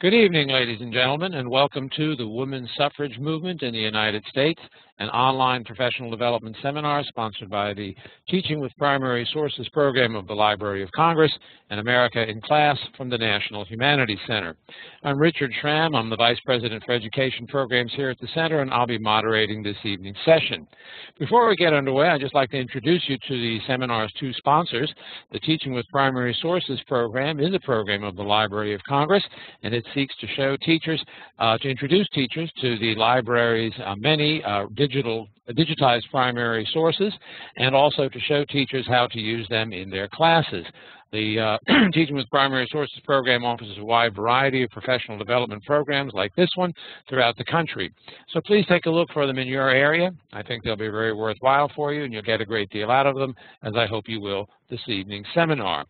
Good evening, ladies and gentlemen, and welcome to the Women's Suffrage Movement in the United States, an online professional development seminar sponsored by the Teaching with Primary Sources program of the Library of Congress and America in Class from the National Humanities Center. I'm Richard Schramm. I'm the Vice President for Education Programs here at the Center, and I'll be moderating this evening's session. Before we get underway, I'd just like to introduce you to the seminar's two sponsors. The Teaching with Primary Sources program is a program of the Library of Congress, and it seeks to show teachers, to introduce teachers to the library's many digitized primary sources, and also to show teachers how to use them in their classes. The Teaching with Primary Sources program offers a wide variety of professional development programs like this one throughout the country. So please take a look for them in your area. I think they'll be very worthwhile for you, and you'll get a great deal out of them, as I hope you will this evening's seminar.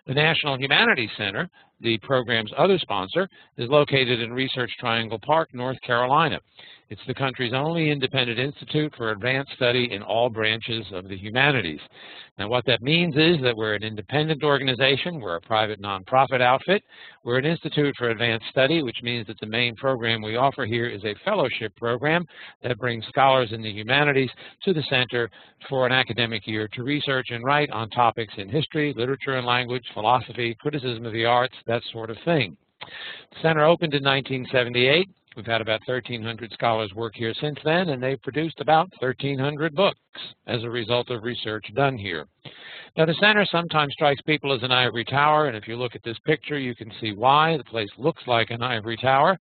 The National Humanities Center, the program's other sponsor, is located in Research Triangle Park, North Carolina. It's the country's only independent institute for advanced study in all branches of the humanities. Now, what that means is that we're an independent organization. We're a private nonprofit outfit. We're an institute for advanced study, which means that the main program we offer here is a fellowship program that brings scholars in the humanities to the center for an academic year to research and write on topics in history, literature and language, philosophy, criticism of the arts, that sort of thing. The center opened in 1978. We've had about 1,300 scholars work here since then, and they've produced about 1,300 books as a result of research done here. Now, the center sometimes strikes people as an ivory tower, and if you look at this picture, you can see why. The place looks like an ivory tower,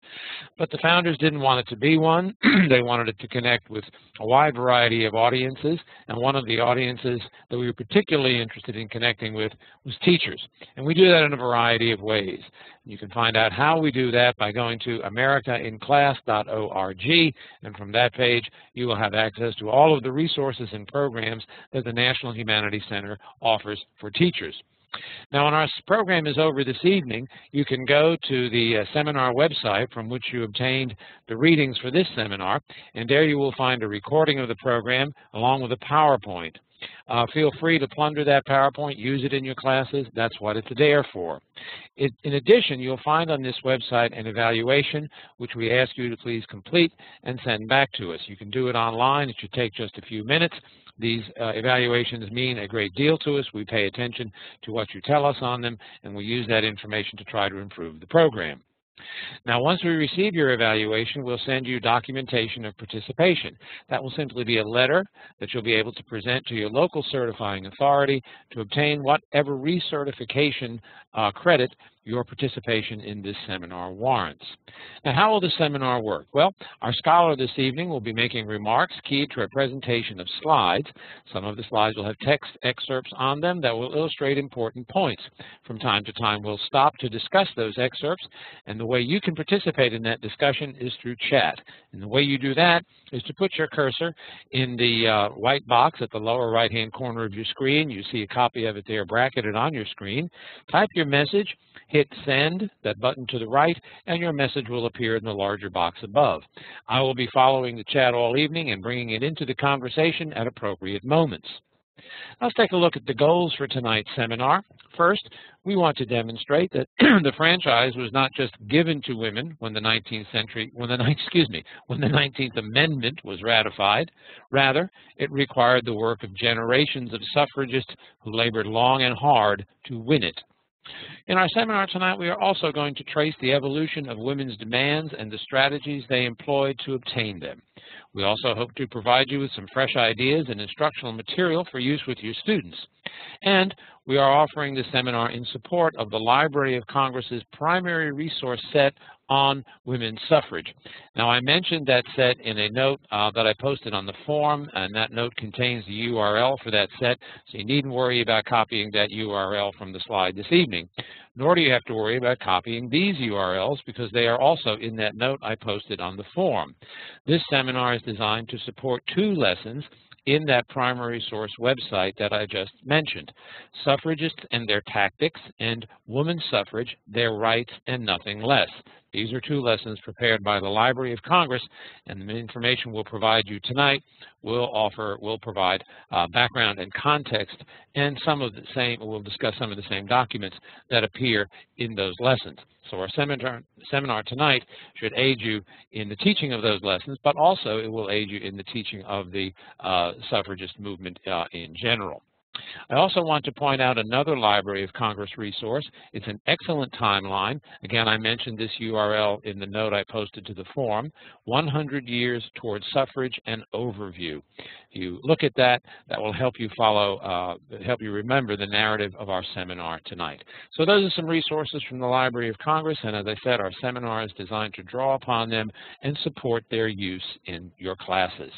but the founders didn't want it to be one. They wanted it to connect with a wide variety of audiences, and one of the audiences that we were particularly interested in connecting with was teachers. And we do that in a variety of ways. You can find out how we do that by going to americainclass.org, and from that page, you will have access to all of the resources and programs that the National Humanities Center offers for teachers. Now, when our program is over this evening, you can go to the seminar website from which you obtained the readings for this seminar, and there you will find a recording of the program along with a PowerPoint. Feel free to plunder that PowerPoint, use it in your classes. That's what it's there for. In addition, you'll find on this website an evaluation, which we ask you to please complete and send back to us. You can do it online. It should take just a few minutes. These evaluations mean a great deal to us. We pay attention to what you tell us on them, and we use that information to try to improve the program. Now, once we receive your evaluation, we'll send you documentation of participation. That will simply be a letter that you'll be able to present to your local certifying authority to obtain whatever recertification credit your participation in this seminar warrants. Now, how will the seminar work? Well, our scholar this evening will be making remarks keyed to a presentation of slides. Some of the slides will have text excerpts on them that will illustrate important points. From time to time, we'll stop to discuss those excerpts, and the way you can participate in that discussion is through chat. And the way you do that is to put your cursor in the white box at the lower right-hand corner of your screen. You see a copy of it there bracketed on your screen. Type your message, hit send, that button to the right, and your message will appear in the larger box above. I will be following the chat all evening and bringing it into the conversation at appropriate moments. Let's take a look at the goals for tonight's seminar. First, we want to demonstrate that the franchise was not just given to women when the 19th Amendment was ratified. Rather, it required the work of generations of suffragists who labored long and hard to win it. In our seminar tonight, we are also going to trace the evolution of women's demands and the strategies they employed to obtain them. We also hope to provide you with some fresh ideas and instructional material for use with your students. And we are offering this seminar in support of the Library of Congress's primary resource set on women's suffrage. Now, I mentioned that set in a note that I posted on the forum, and that note contains the URL for that set, so you needn't worry about copying that URL from the slide this evening. Nor do you have to worry about copying these URLs, because they are also in that note I posted on the forum. This seminar is designed to support two lessons in that primary source website that I just mentioned: Suffragists and Their Tactics, and Women's Suffrage, Their Rights and Nothing Less. These are 2 lessons prepared by the Library of Congress, and the information we'll provide you tonight will provide background and context, and we'll discuss some of the same documents that appear in those lessons. So our seminar tonight should aid you in the teaching of those lessons, but also it will aid you in the teaching of the suffragist movement in general. I also want to point out another Library of Congress resource. It's an excellent timeline. Again, I mentioned this URL in the note I posted to the forum, 100 Years Towards Suffrage, an Overview. If you look at that, that will help you help you remember the narrative of our seminar tonight. So those are some resources from the Library of Congress, and as I said, our seminar is designed to draw upon them and support their use in your classes.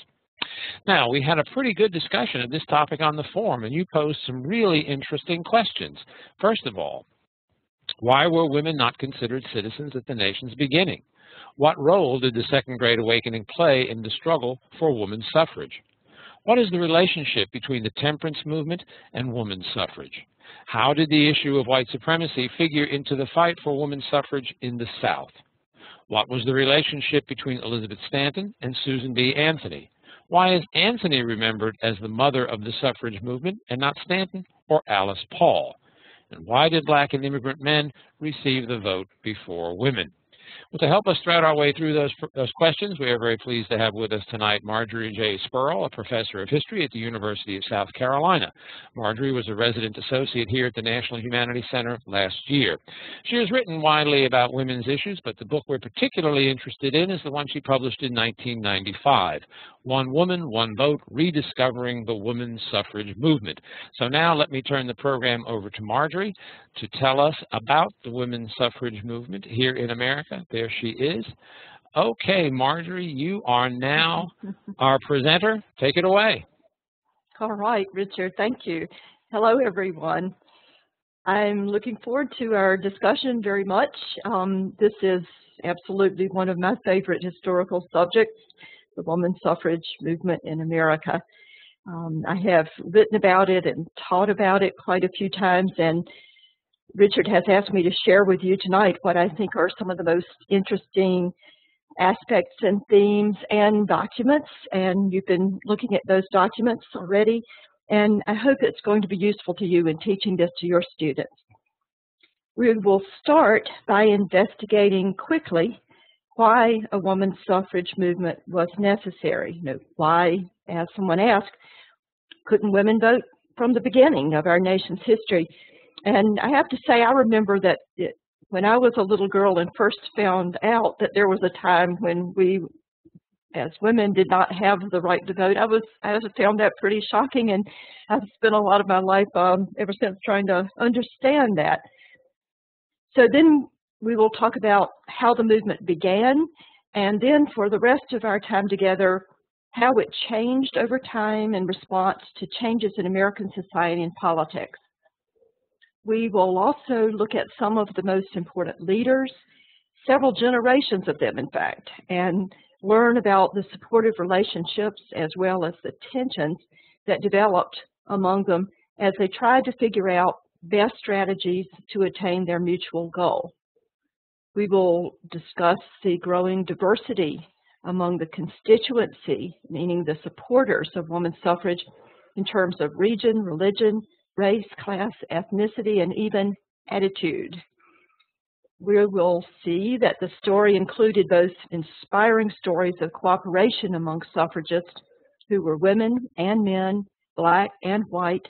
Now, we had a pretty good discussion of this topic on the forum, and you posed some really interesting questions. First of all, why were women not considered citizens at the nation's beginning? What role did the Second Great Awakening play in the struggle for women's suffrage? What is the relationship between the temperance movement and women's suffrage? How did the issue of white supremacy figure into the fight for women's suffrage in the South? What was the relationship between Elizabeth Stanton and Susan B. Anthony? Why is Anthony remembered as the mother of the suffrage movement and not Stanton or Alice Paul? And why did Black and immigrant men receive the vote before women? Well, to help us thread our way through those questions, we are very pleased to have with us tonight Marjorie J. Spurl, a professor of history at the University of South Carolina. Marjorie was a resident associate here at the National Humanities Center last year. She has written widely about women's issues, but the book we're particularly interested in is the one she published in 1995, One Woman, One Vote, Rediscovering the Women's Suffrage Movement. So now let me turn the program over to Marjorie to tell us about the women's suffrage movement here in America. There she is. Okay, Marjorie, you are now our presenter. Take it away. All right, Richard, thank you. Hello, everyone. I'm looking forward to our discussion very much. This is absolutely one of my favorite historical subjects, the women's suffrage movement in America. I have written about it and taught about it quite a few times, and Richard has asked me to share with you tonight what I think are some of the most interesting aspects and themes and documents, and you've been looking at those documents already, and I hope it's going to be useful to you in teaching this to your students. We will start by investigating quickly why a women's suffrage movement was necessary. Why, as someone asked, couldn't women vote from the beginning of our nation's history? And I have to say, I remember that when I was a little girl and first found out that there was a time when we, as women, did not have the right to vote, I found that pretty shocking, and I've spent a lot of my life ever since trying to understand that. So then we will talk about how the movement began, and then for the rest of our time together, how it changed over time in response to changes in American society and politics. We will also look at some of the most important leaders, several generations of them, in fact, and learn about the supportive relationships as well as the tensions that developed among them as they tried to figure out best strategies to attain their mutual goal. We will discuss the growing diversity among the constituency, meaning the supporters of women's suffrage, in terms of region, religion, race, class, ethnicity, and even attitude. We will see that the story included both inspiring stories of cooperation among suffragists who were women and men, Black and white,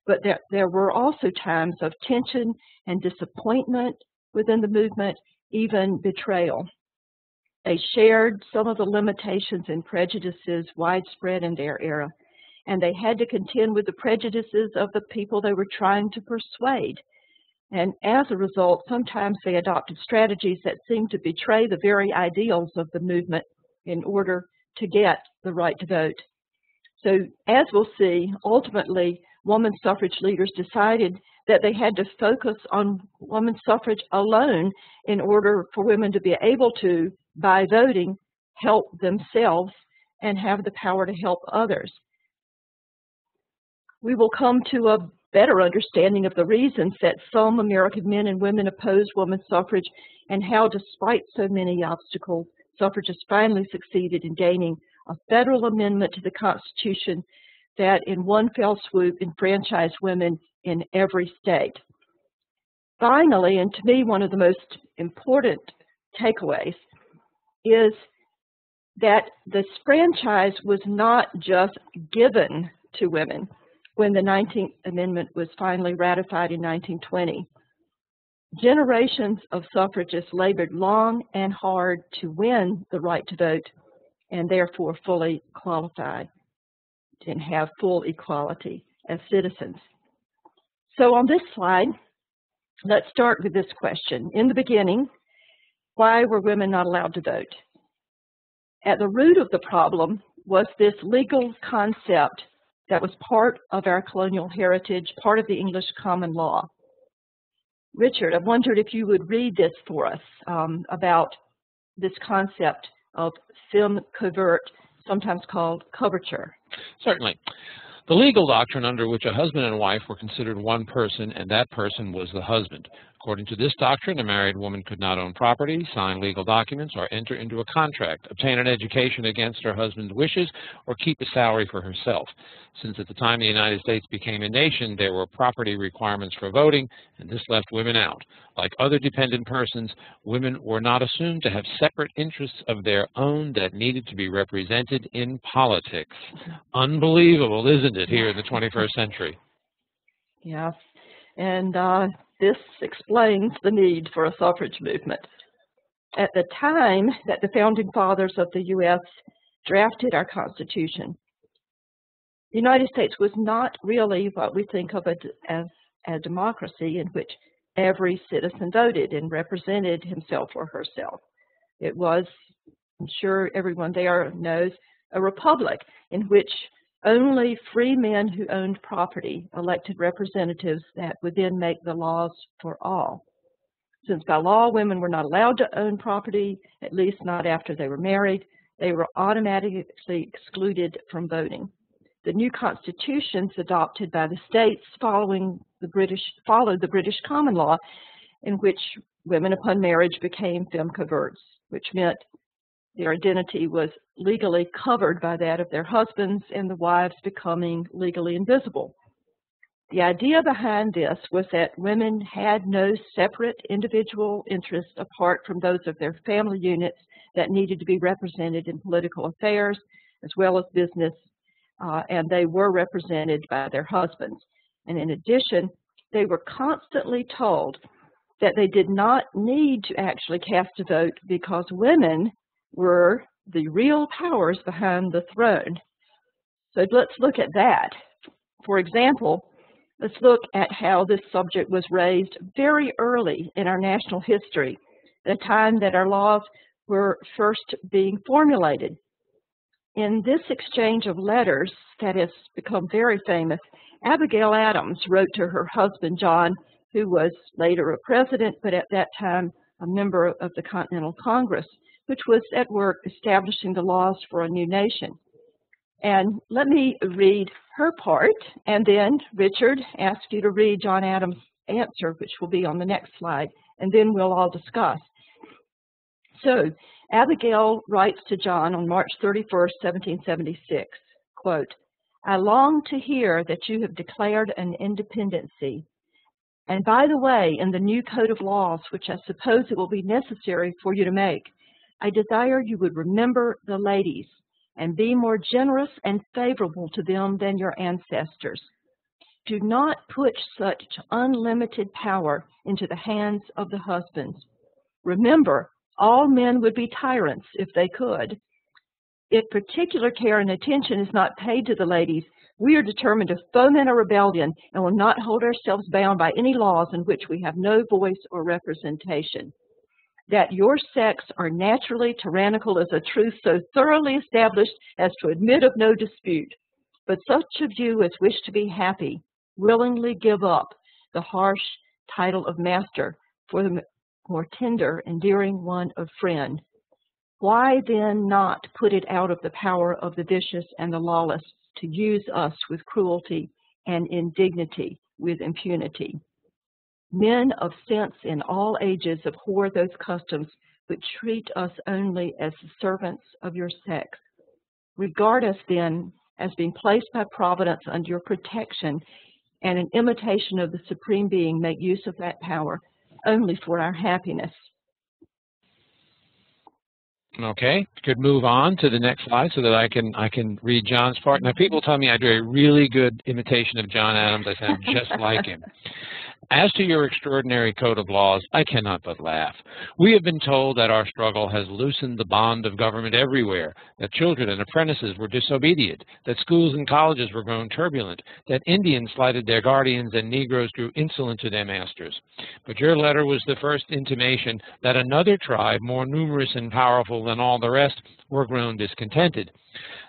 but there were also times of tension and disappointment within the movement, even betrayal. They shared some of the limitations and prejudices widespread in their era, and they had to contend with the prejudices of the people they were trying to persuade. And as a result, sometimes they adopted strategies that seemed to betray the very ideals of the movement in order to get the right to vote. So as we'll see, ultimately, women's suffrage leaders decided that they had to focus on women's suffrage alone in order for women to be able to, by voting, help themselves and have the power to help others. We will come to a better understanding of the reasons that some American men and women opposed women's suffrage and how, despite so many obstacles, suffragists finally succeeded in gaining a federal amendment to the Constitution that in one fell swoop enfranchised women in every state. Finally, and to me one of the most important takeaways, is that this franchise was not just given to women when the 19th Amendment was finally ratified in 1920. Generations of suffragists labored long and hard to win the right to vote and therefore fully qualify and have full equality as citizens. So on this slide, let's start with this question. In the beginning, why were women not allowed to vote? At the root of the problem was this legal concept that was part of our colonial heritage, part of the English common law. Richard, I wondered if you would read this for us about this concept of femme covert, sometimes called coverture. Certainly. The legal doctrine under which a husband and wife were considered one person, and that person was the husband. According to this doctrine, a married woman could not own property, sign legal documents, or enter into a contract, obtain an education against her husband's wishes, or keep a salary for herself. Since at the time the United States became a nation, there were property requirements for voting, and this left women out. Like other dependent persons, women were not assumed to have separate interests of their own that needed to be represented in politics. Unbelievable, isn't it, here in the 21st century? Yes, and this explains the need for a suffrage movement. At the time that the founding fathers of the U.S. drafted our Constitution, the United States was not really what we think of as a democracy in which every citizen voted and represented himself or herself. It was, I'm sure everyone there knows, a republic in which only free men who owned property elected representatives that would then make the laws for all. Since by law women were not allowed to own property, at least not after they were married, they were automatically excluded from voting. The new constitutions adopted by the states followed the British common law, in which women upon marriage became femme coverts, which meant their identity was legally covered by that of their husbands and the wives becoming legally invisible. The idea behind this was that women had no separate individual interests apart from those of their family units that needed to be represented in political affairs as well as business, and they were represented by their husbands. And in addition, they were constantly told that they did not need to actually cast a vote because women were the real powers behind the throne. So let's look at that. For example, let's look at how this subject was raised very early in our national history, at a time that our laws were first being formulated. In this exchange of letters that has become very famous, Abigail Adams wrote to her husband, John, who was later a president, but at that time a member of the Continental Congress, which was at work establishing the laws for a new nation. And let me read her part, and then Richard asks you to read John Adams' answer, which will be on the next slide, and then we'll all discuss. So, Abigail writes to John on March 31st, 1776, quote, "I long to hear that you have declared an independency. And by the way, in the new code of laws, which I suppose it will be necessary for you to make, I desire you would remember the ladies and be more generous and favorable to them than your ancestors. Do not put such unlimited power into the hands of the husbands. Remember, all men would be tyrants if they could. If particular care and attention is not paid to the ladies, we are determined to foment a rebellion and will not hold ourselves bound by any laws in which we have no voice or representation. That your sex are naturally tyrannical is a truth so thoroughly established as to admit of no dispute. But such of you as wish to be happy willingly give up the harsh title of master for the more tender, endearing one of friend. Why then not put it out of the power of the vicious and the lawless to use us with cruelty and indignity with impunity. Men of sense in all ages abhor those customs which treat us only as the servants of your sex. Regard us then as being placed by Providence under your protection, and in imitation of the Supreme Being, make use of that power only for our happiness. Okay, could move on to the next slide so that I can read John's part. Now, people tell me I do a really good imitation of John Adams. I sound just like him. As to your extraordinary code of laws, I cannot but laugh. We have been told that our struggle has loosened the bond of government everywhere, that children and apprentices were disobedient, that schools and colleges were grown turbulent, that Indians slighted their guardians and Negroes grew insolent to their masters. But your letter was the first intimation that another tribe, more numerous and powerful than all the rest, were grown discontented.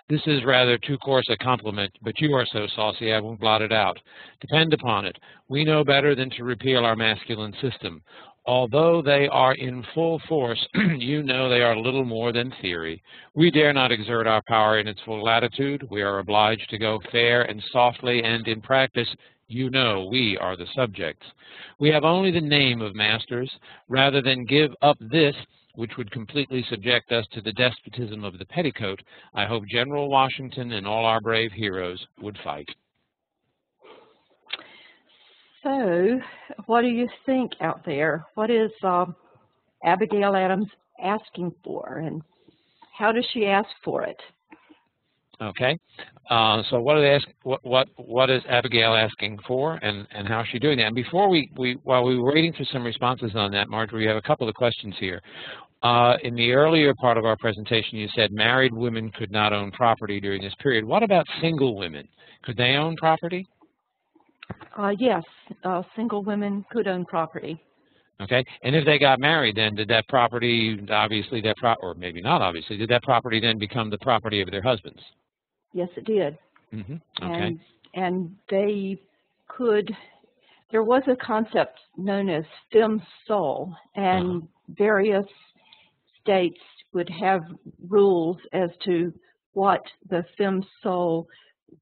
This is rather too coarse a compliment, but you are so saucy I won't blot it out. Depend upon it, we know better than to repeal our masculine system. Although they are in full force, you know they are little more than theory. We dare not exert our power in its full latitude. We are obliged to go fair and softly, and in practice, you know we are the subjects. We have only the name of masters. Rather than give up this, which would completely subject us to the despotism of the petticoat, I hope General Washington and all our brave heroes would fight. So, what do you think out there? What is Abigail Adams asking for, and how does she ask for it? Okay, so what are they what is Abigail asking for, and how is she doing that? And before while we were waiting for some responses on that, Marjorie, we have a couple of questions here. In the earlier part of our presentation, you said married women could not own property during this period. What about single women? Could they own property? Yes, single women could own property. Okay, and if they got married, then did that property, obviously, or maybe not obviously, did that property then become the property of their husbands? Yes, it did. Mm-hmm. Okay. And they could, there was a concept known as femme sole, and various states would have rules as to what the femme sole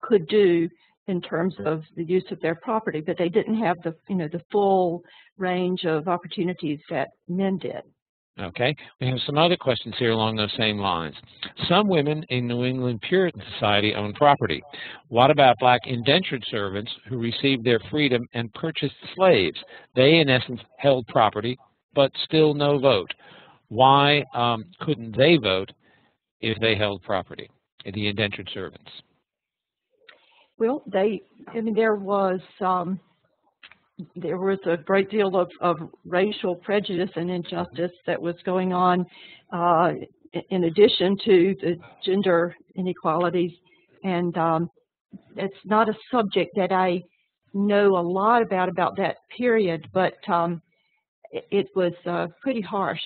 could do in terms of the use of their property, but they didn't have the, the full range of opportunities that men did. Okay, we have some other questions here along those same lines. Some women in New England Puritan society own property. What about black indentured servants who received their freedom and purchased slaves? They, in essence, held property, but still no vote. Why couldn't they vote if they held property, the indentured servants? Well, there was a great deal of racial prejudice and injustice that was going on in addition to the gender inequalities. And it's not a subject that I know a lot about that period, but it was pretty harsh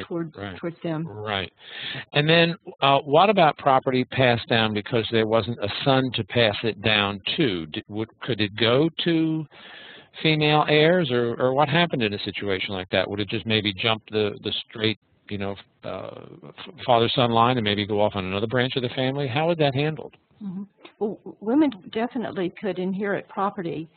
towards them. Right. And then what about property passed down because there wasn't a son to pass it down to? Could it go to female heirs, or what happened in a situation like that? Would it just maybe jump the straight, father-son line and maybe go off on another branch of the family? How was that handled? Mm-hmm. Well, women definitely could inherit property,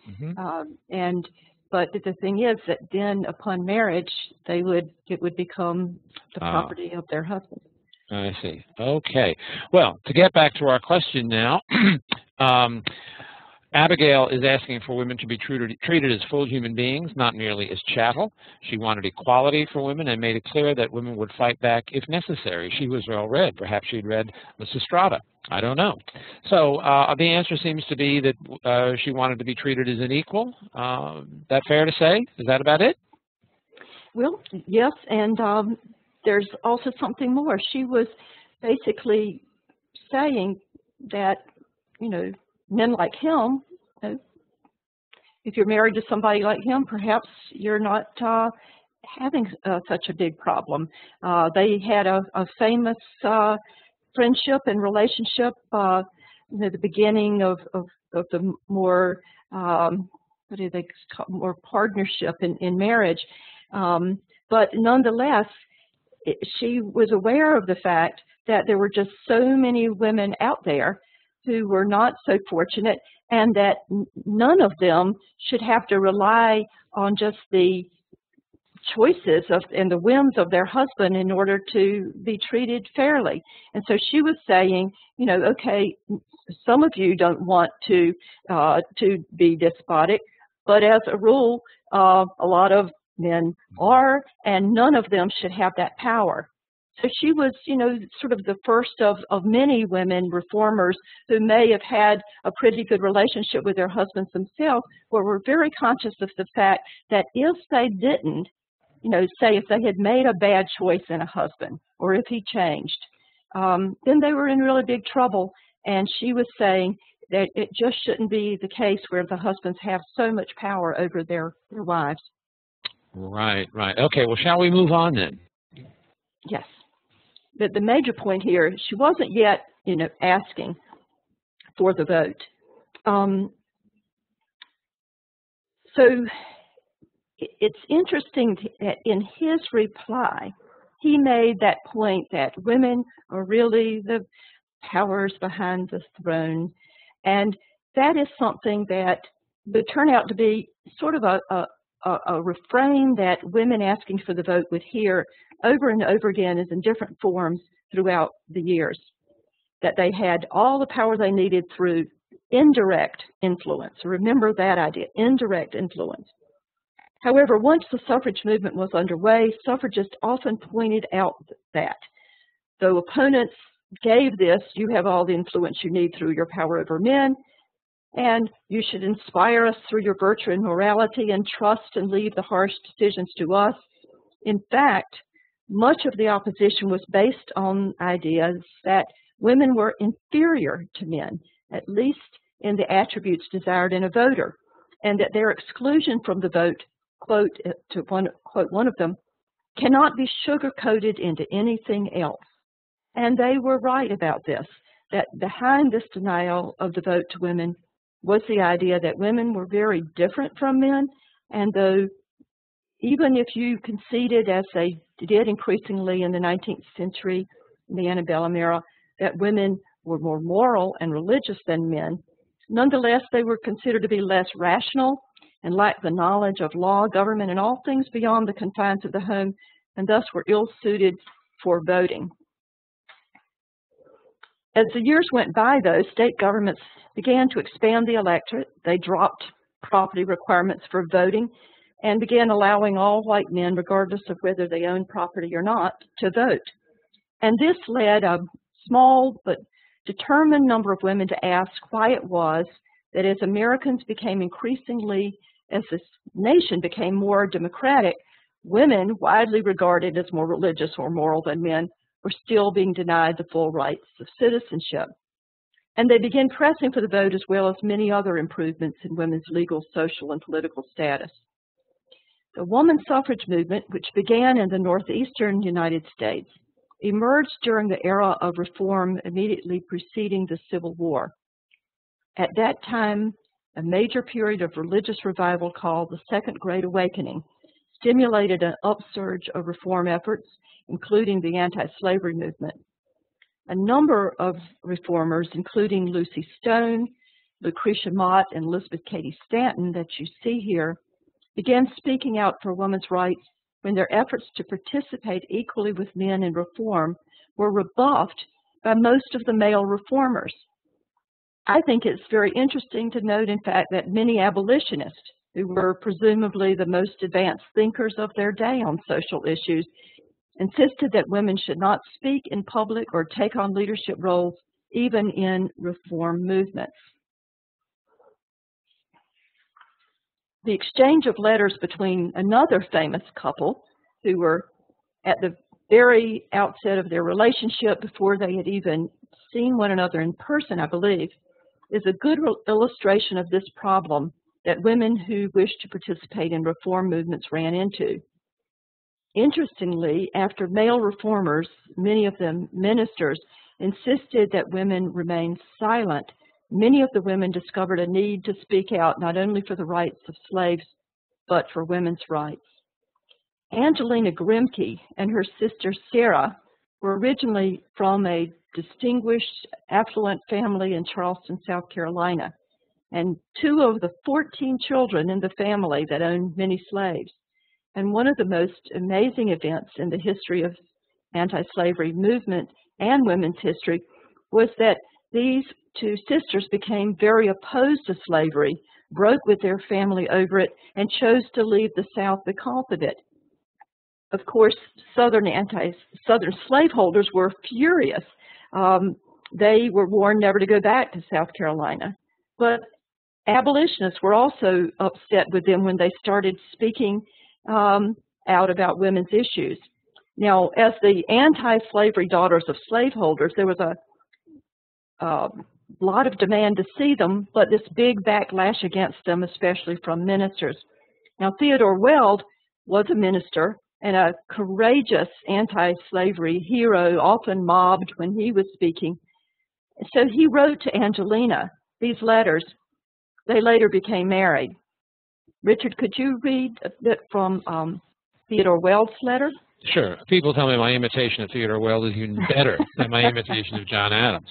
but the thing is that then upon marriage, it would become the property of their husband. I see. Okay. Well, to get back to our question now, Abigail is asking for women to be treated as full human beings, not merely as chattel. She wanted equality for women and made it clear that women would fight back if necessary. She was well read. Perhaps she'd read Lysistrata. I don't know. So the answer seems to be that she wanted to be treated as an equal. That fair to say? Is that about it? Well, yes, and there's also something more. She was basically saying that, men like him, if you're married to somebody like him, perhaps you're not having such a big problem. They had a famous friendship and relationship, the beginning of the more, what do they call, more partnership in marriage. But nonetheless, she was aware of the fact that there were just so many women out there who were not so fortunate, and that none of them should have to rely on just the choices and the whims of their husband in order to be treated fairly. And so she was saying, you know, okay, some of you don't want to be despotic, but as a rule, a lot of men are, and none of them should have that power. So she was, you know, sort of the first of many women reformers who may have had a pretty good relationship with their husbands themselves, but were very conscious of the fact that if they didn't, you know, say if they had made a bad choice in a husband, or if he changed, then they were in really big trouble. And she was saying that it just shouldn't be the case where the husbands have so much power over their wives. Right, right. Okay, well, shall we move on then? Yes. But the major point here, she wasn't yet, you know, asking for the vote. So it's interesting that in his reply, he made that point that women are really the powers behind the throne. And that is something that would turn out to be sort of a refrain that women asking for the vote would hear over and over again is in different forms throughout the years, that they had all the power they needed through indirect influence. Remember that idea, indirect influence. However, once the suffrage movement was underway, suffragists often pointed out that though opponents gave this, you have all the influence you need through your power over men, and you should inspire us through your virtue and morality, and trust and leave the harsh decisions to us. In fact, much of the opposition was based on ideas that women were inferior to men, at least in the attributes desired in a voter, and that their exclusion from the vote, quote one of them, cannot be sugar-coated into anything else. And they were right about this, that behind this denial of the vote to women was the idea that women were very different from men, and though even if you conceded, as they did increasingly in the 19th century, in the antebellum era, that women were more moral and religious than men, nonetheless they were considered to be less rational and lacked the knowledge of law, government, and all things beyond the confines of the home, and thus were ill-suited for voting. As the years went by, though, state governments began to expand the electorate. They dropped property requirements for voting and began allowing all white men, regardless of whether they owned property or not, to vote. And this led a small but determined number of women to ask why it was that as Americans became increasingly, as this nation became more democratic, women, widely regarded as more religious or moral than men, were still being denied the full rights of citizenship. And they began pressing for the vote as well as many other improvements in women's legal, social, and political status. The woman suffrage movement, which began in the northeastern United States, emerged during the era of reform immediately preceding the Civil War. At that time, a major period of religious revival called the Second Great Awakening stimulated an upsurge of reform efforts, including the anti-slavery movement. A number of reformers, including Lucy Stone, Lucretia Mott, and Elizabeth Cady Stanton that you see here, began speaking out for women's rights when their efforts to participate equally with men in reform were rebuffed by most of the male reformers. I think it's very interesting to note, in fact, that many abolitionists, who were presumably the most advanced thinkers of their day on social issues, insisted that women should not speak in public or take on leadership roles, even in reform movements. The exchange of letters between another famous couple, who were at the very outset of their relationship before they had even seen one another in person, I believe, is a good illustration of this problem that women who wished to participate in reform movements ran into. Interestingly, after male reformers, many of them ministers, insisted that women remain silent, many of the women discovered a need to speak out not only for the rights of slaves, but for women's rights. Angelina Grimke and her sister Sarah were originally from a distinguished, affluent family in Charleston, South Carolina, and 2 of the 14 children in the family that owned many slaves. And one of the most amazing events in the history of anti-slavery movement and women's history was that these 2 sisters became very opposed to slavery, broke with their family over it, and chose to leave the South because of it. Of course, Southern slaveholders were furious. They were warned never to go back to South Carolina. But abolitionists were also upset with them when they started speaking out about women's issues. Now, as the anti-slavery daughters of slaveholders, there was a lot of demand to see them, but this big backlash against them, especially from ministers. Now, Theodore Weld was a minister and a courageous anti-slavery hero, often mobbed when he was speaking. So he wrote to Angelina these letters. They later became married. Richard, could you read a bit from Theodore Weld's letter? Sure. People tell me my imitation of Theodore Weld is even better than my imitation of John Adams.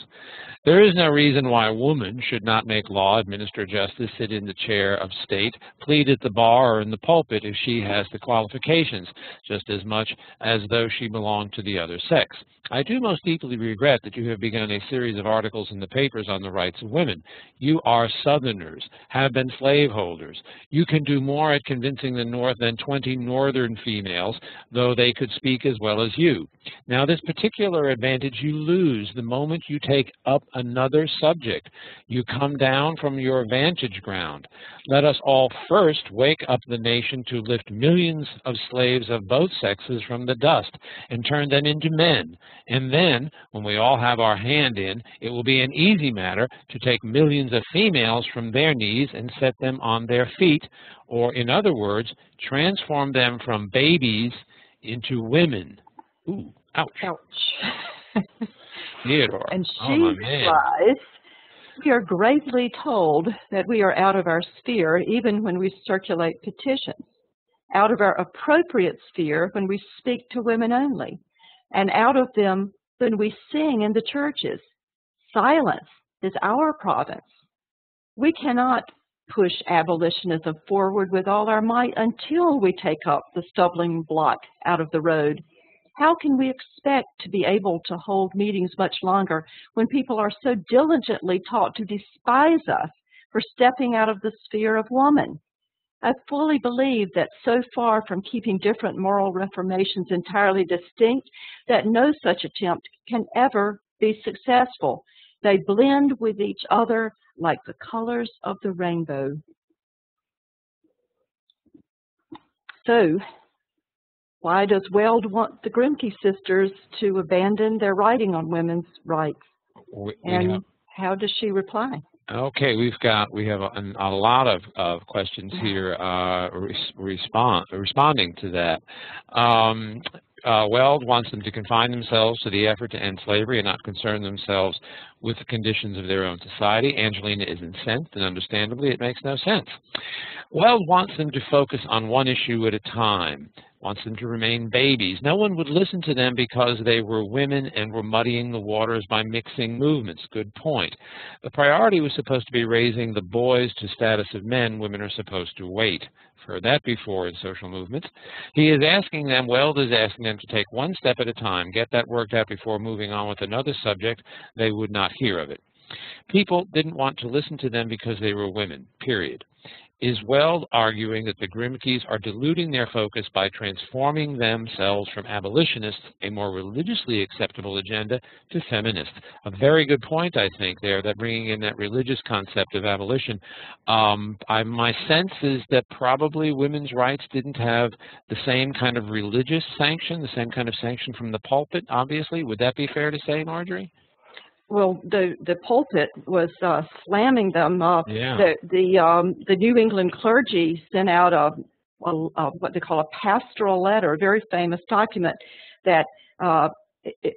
There is no reason why a woman should not make law, administer justice, sit in the chair of state, plead at the bar or in the pulpit if she has the qualifications, just as much as though she belonged to the other sex. I do most deeply regret that you have begun a series of articles in the papers on the rights of women. You are Southerners, have been slaveholders. You can do more at convincing the North than 20 Northern females, though they could speak as well as you. Now, this particular advantage you lose the moment you take up another subject. You come down from your vantage ground. Let us all first wake up the nation to lift millions of slaves of both sexes from the dust and turn them into men. And then, when we all have our hand in, it will be an easy matter to take millions of females from their knees and set them on their feet, or in other words, transform them from babies into women. Ooh, ouch. Ouch. Theodore. And she replies, we are gravely told that we are out of our sphere even when we circulate petitions, out of our appropriate sphere when we speak to women only, and out of them when we sing in the churches. Silence is our province. We cannot push abolitionism forward with all our might until we take up the stumbling block out of the road. How can we expect to be able to hold meetings much longer when people are so diligently taught to despise us for stepping out of the sphere of woman? I fully believe that so far from keeping different moral reformations entirely distinct, that no such attempt can ever be successful. They blend with each other like the colors of the rainbow. So, why does Weld want the Grimke sisters to abandon their writing on women's rights? And how does she reply? Okay, we have a lot of questions here responding to that. Weld wants them to confine themselves to the effort to end slavery and not concern themselves with the conditions of their own society. Angelina is incensed, and understandably, it makes no sense. Weld wants them to focus on one issue at a time, wants them to remain babies. No one would listen to them because they were women and were muddying the waters by mixing movements. Good point. The priority was supposed to be raising the boys to status of men. Women are supposed to wait. Heard that before in social movements. Weld is asking them to take one step at a time, get that worked out before moving on with another subject. They would not hear of it. People didn't want to listen to them because they were women, period. Is Weld arguing that the Grimkes are diluting their focus by transforming themselves from abolitionists, a more religiously acceptable agenda, to feminists? A very good point, I think, there, that bringing in that religious concept of abolition. My sense is that probably women's rights didn't have the same kind of religious sanction, the same kind of sanction from the pulpit, obviously. Would that be fair to say, Marjorie? Well, the pulpit was slamming them. The New England clergy sent out what they call a pastoral letter, a very famous document that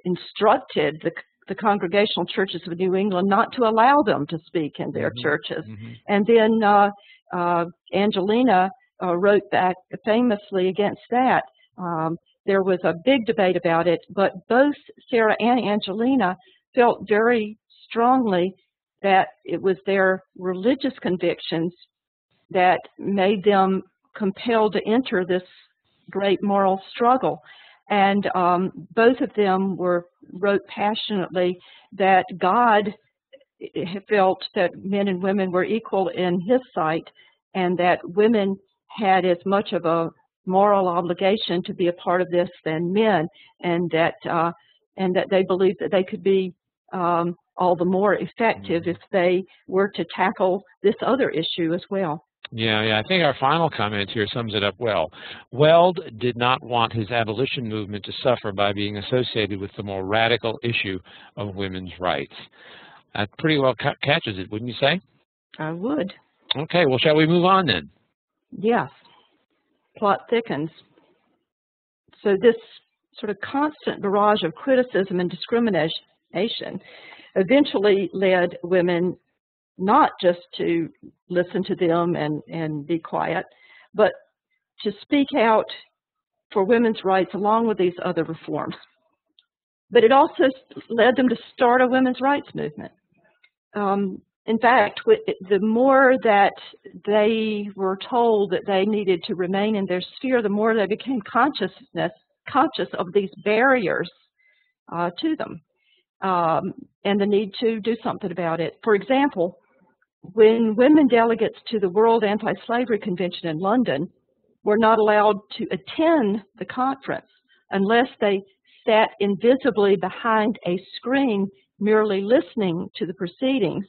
instructed the congregational churches of New England not to allow them to speak in their churches. And then Angelina wrote back famously against that. There was a big debate about it, but both Sarah and Angelina felt very strongly that it was their religious convictions that made them compelled to enter this great moral struggle. And both of them wrote passionately that God felt that men and women were equal in his sight, and that women had as much of a moral obligation to be a part of this than men, and that they believed that they could be all the more effective if they were to tackle this other issue as well. Yeah, I think our final comment here sums it up well. Weld did not want his abolition movement to suffer by being associated with the more radical issue of women's rights. That pretty well catches it, wouldn't you say? I would. Okay, well, shall we move on then? Yes. Plot thickens. So this sort of constant barrage of criticism and discrimination eventually led women not just to listen to them and be quiet, but to speak out for women's rights along with these other reforms. But it also led them to start a women's rights movement. In fact, the more that they were told that they needed to remain in their sphere, the more they became conscious of these barriers to them and the need to do something about it. For example, when women delegates to the World Anti-Slavery Convention in London were not allowed to attend the conference unless they sat invisibly behind a screen merely listening to the proceedings,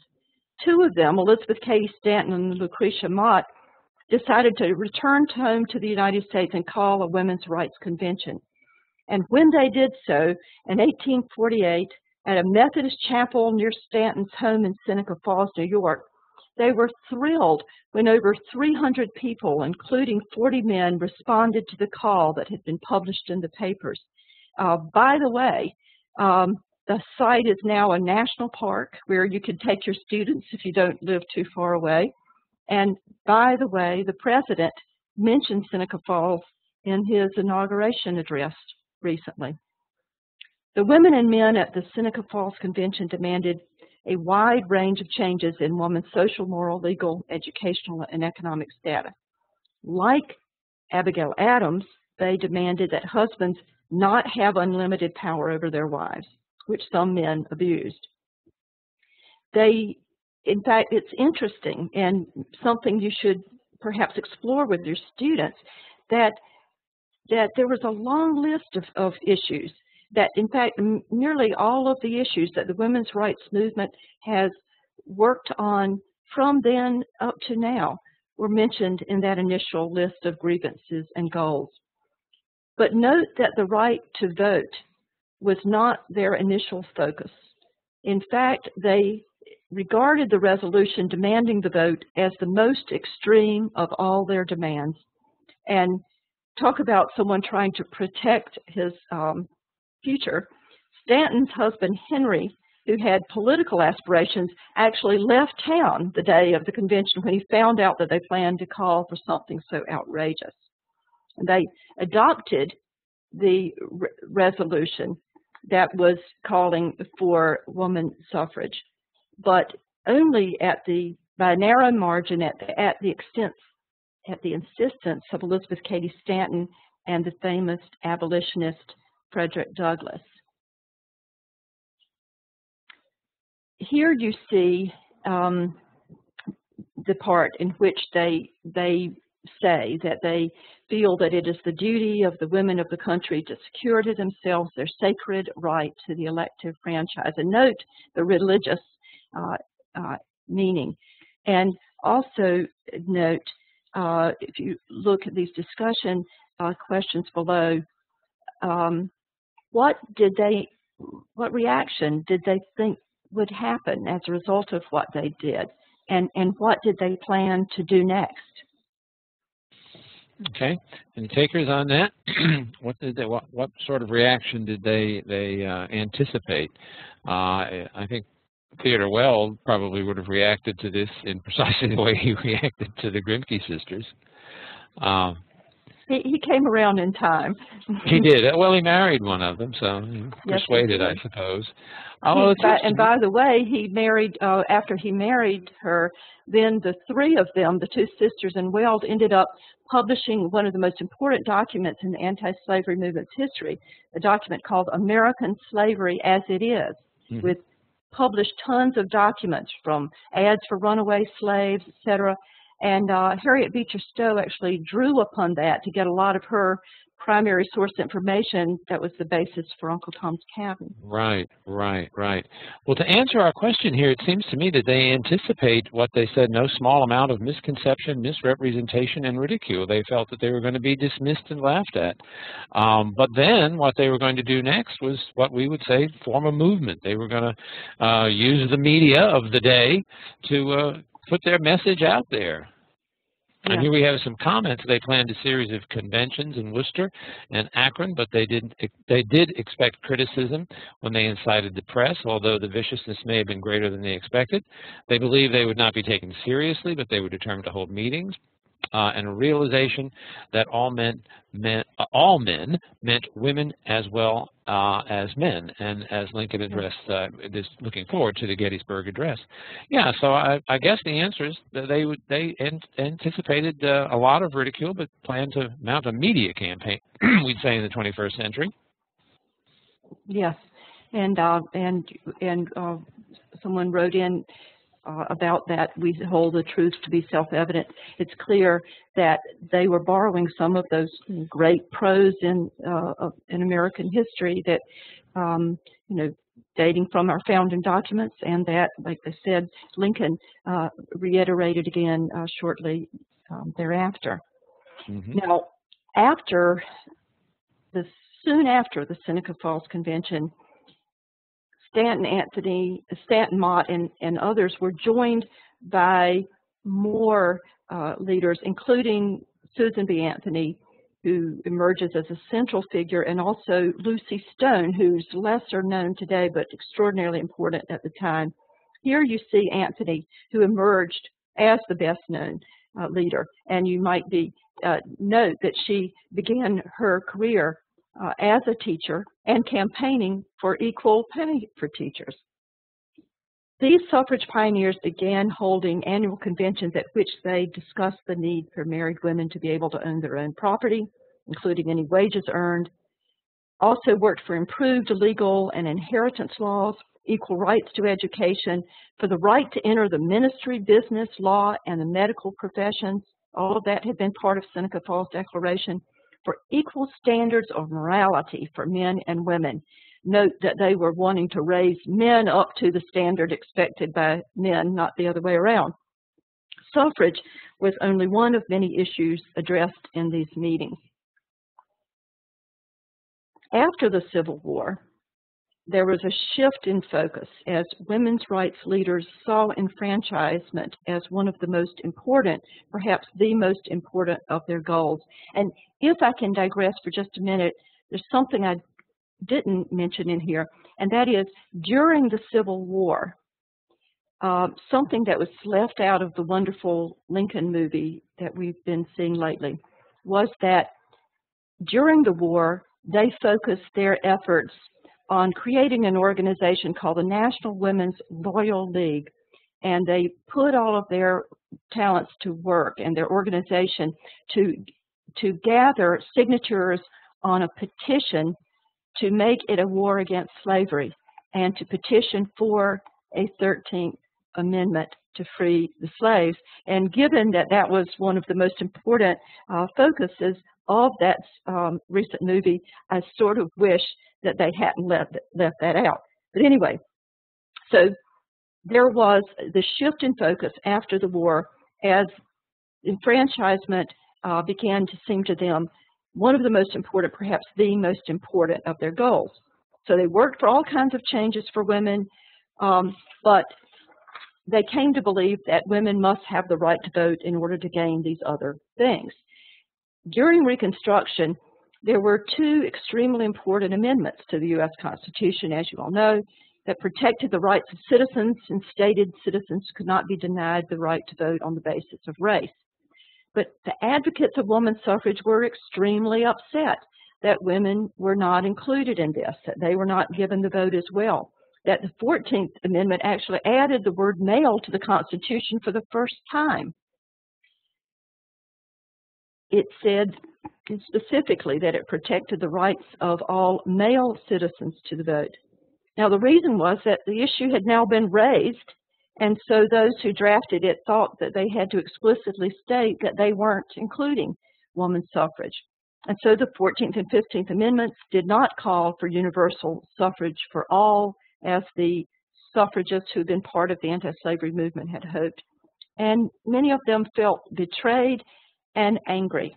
two of them, Elizabeth Cady Stanton and Lucretia Mott, decided to return home to the United States and call a women's rights convention. And when they did so, in 1848, at a Methodist chapel near Stanton's home in Seneca Falls, New York, they were thrilled when over 300 people, including 40 men, responded to the call that had been published in the papers. By the way, the site is now a national park where you can take your students if you don't live too far away. And by the way, the president mentioned Seneca Falls in his inauguration address recently. The women and men at the Seneca Falls Convention demanded a wide range of changes in women's social, moral, legal, educational, and economic status. Like Abigail Adams, they demanded that husbands not have unlimited power over their wives, which some men abused. In fact, it's interesting and something you should perhaps explore with your students, that there was a long list of issues that, in fact, nearly all of the issues that the women's rights movement has worked on from then up to now were mentioned in that initial list of grievances and goals. But note that the right to vote was not their initial focus. In fact, they regarded the resolution demanding the vote as the most extreme of all their demands. And talk about someone trying to protect his future. Stanton's husband, Henry, who had political aspirations, actually left town the day of the convention when he found out that they planned to call for something so outrageous. And they adopted the resolution that was calling for woman suffrage, but only by a narrow margin at the insistence of Elizabeth Cady Stanton and the famous abolitionist Frederick Douglass. Here you see the part in which they say that they feel that it is the duty of the women of the country to secure to themselves their sacred right to the elective franchise. And note the religious meaning. And also note, if you look at these discussion questions below, what reaction did they think would happen as a result of what they did, and what did they plan to do next? Okay, any takers on that? What sort of reaction did they anticipate? I think Theodore Weld probably would have reacted to this in precisely the way he reacted to the Grimke sisters. He came around in time. He did. Well, he married one of them, so Yes, persuaded, I suppose. Oh, and by the way, he married, after he married her, then the three of them, the two sisters in Wales, ended up publishing one of the most important documents in the anti-slavery movement's history, a document called American Slavery as It Is, with published tons of documents from ads for runaway slaves, etc. And Harriet Beecher Stowe actually drew upon that to get a lot of her primary source information that was the basis for Uncle Tom's Cabin. Right. Well, to answer our question here, it seems to me that they anticipate what they said, no small amount of misconception, misrepresentation, and ridicule. They felt that they were going to be dismissed and laughed at. But then what they were going to do next was what we would say form a movement. They were going to use the media of the day to put their message out there. Yeah. And here we have some comments. They planned a series of conventions in Worcester and Akron, but they did expect criticism when they incited the press, although the viciousness may have been greater than they expected. They believed they would not be taken seriously, but they were determined to hold meetings. And a realization that all men meant women as well as men, and as Lincoln addressed, is looking forward to the Gettysburg Address. Yeah, so I guess the answer is that they anticipated a lot of ridicule, but planned to mount a media campaign, we'd say, in the 21st century. Yes, and someone wrote in about that. We hold the truth to be self-evident. It's clear that they were borrowing some of those great prose in American history that, dating from our founding documents, and that, like I said, Lincoln reiterated again shortly thereafter. Now, soon after the Seneca Falls Convention, Stanton Mott, and others were joined by more leaders, including Susan B. Anthony, who emerges as a central figure, and also Lucy Stone, who's lesser known today but extraordinarily important at the time. Here you see Anthony, who emerged as the best known leader, and you might note that she began her career as a teacher and campaigning for equal pay for teachers. These suffrage pioneers began holding annual conventions at which they discussed the need for married women to be able to own their own property, including any wages earned, also worked for improved legal and inheritance laws, equal rights to education, for the right to enter the ministry, business, law, and the medical professions. All of that had been part of Seneca Falls Declaration, for equal standards of morality for men and women. Note that they were wanting to raise men up to the standard expected by men, not the other way around. Suffrage was only one of many issues addressed in these meetings. After the Civil War, there was a shift in focus as women's rights leaders saw enfranchisement as one of the most important, perhaps the most important of their goals. And if I can digress for just a minute, there's something I didn't mention in here, and that is during the Civil War, something that was left out of the wonderful Lincoln movie that we've been seeing lately was that during the war, they focused their efforts on creating an organization called the National Women's Loyal League, and they put all of their talents to work and their organization to gather signatures on a petition to make it a war against slavery and to petition for a 13th Amendment to free the slaves. And given that that was one of the most important focuses of that recent movie, I sort of wish that they hadn't left that out. But anyway, so there was the shift in focus after the war as enfranchisement began to seem to them one of the most important, perhaps the most important of their goals. So they worked for all kinds of changes for women, but they came to believe that women must have the right to vote in order to gain these other things. During Reconstruction, there were two extremely important amendments to the U.S. Constitution, as you all know, that protected the rights of citizens and stated citizens could not be denied the right to vote on the basis of race. But the advocates of women's suffrage were extremely upset that women were not included in this, that they were not given the vote as well, that the 14th Amendment actually added the word male to the Constitution for the first time. It said specifically that it protected the rights of all male citizens to the vote. Now, the reason was that the issue had now been raised, and so those who drafted it thought that they had to explicitly state that they weren't including women's suffrage. And so the 14th and 15th Amendments did not call for universal suffrage for all, as the suffragists who had been part of the anti-slavery movement had hoped. And many of them felt betrayed and angry.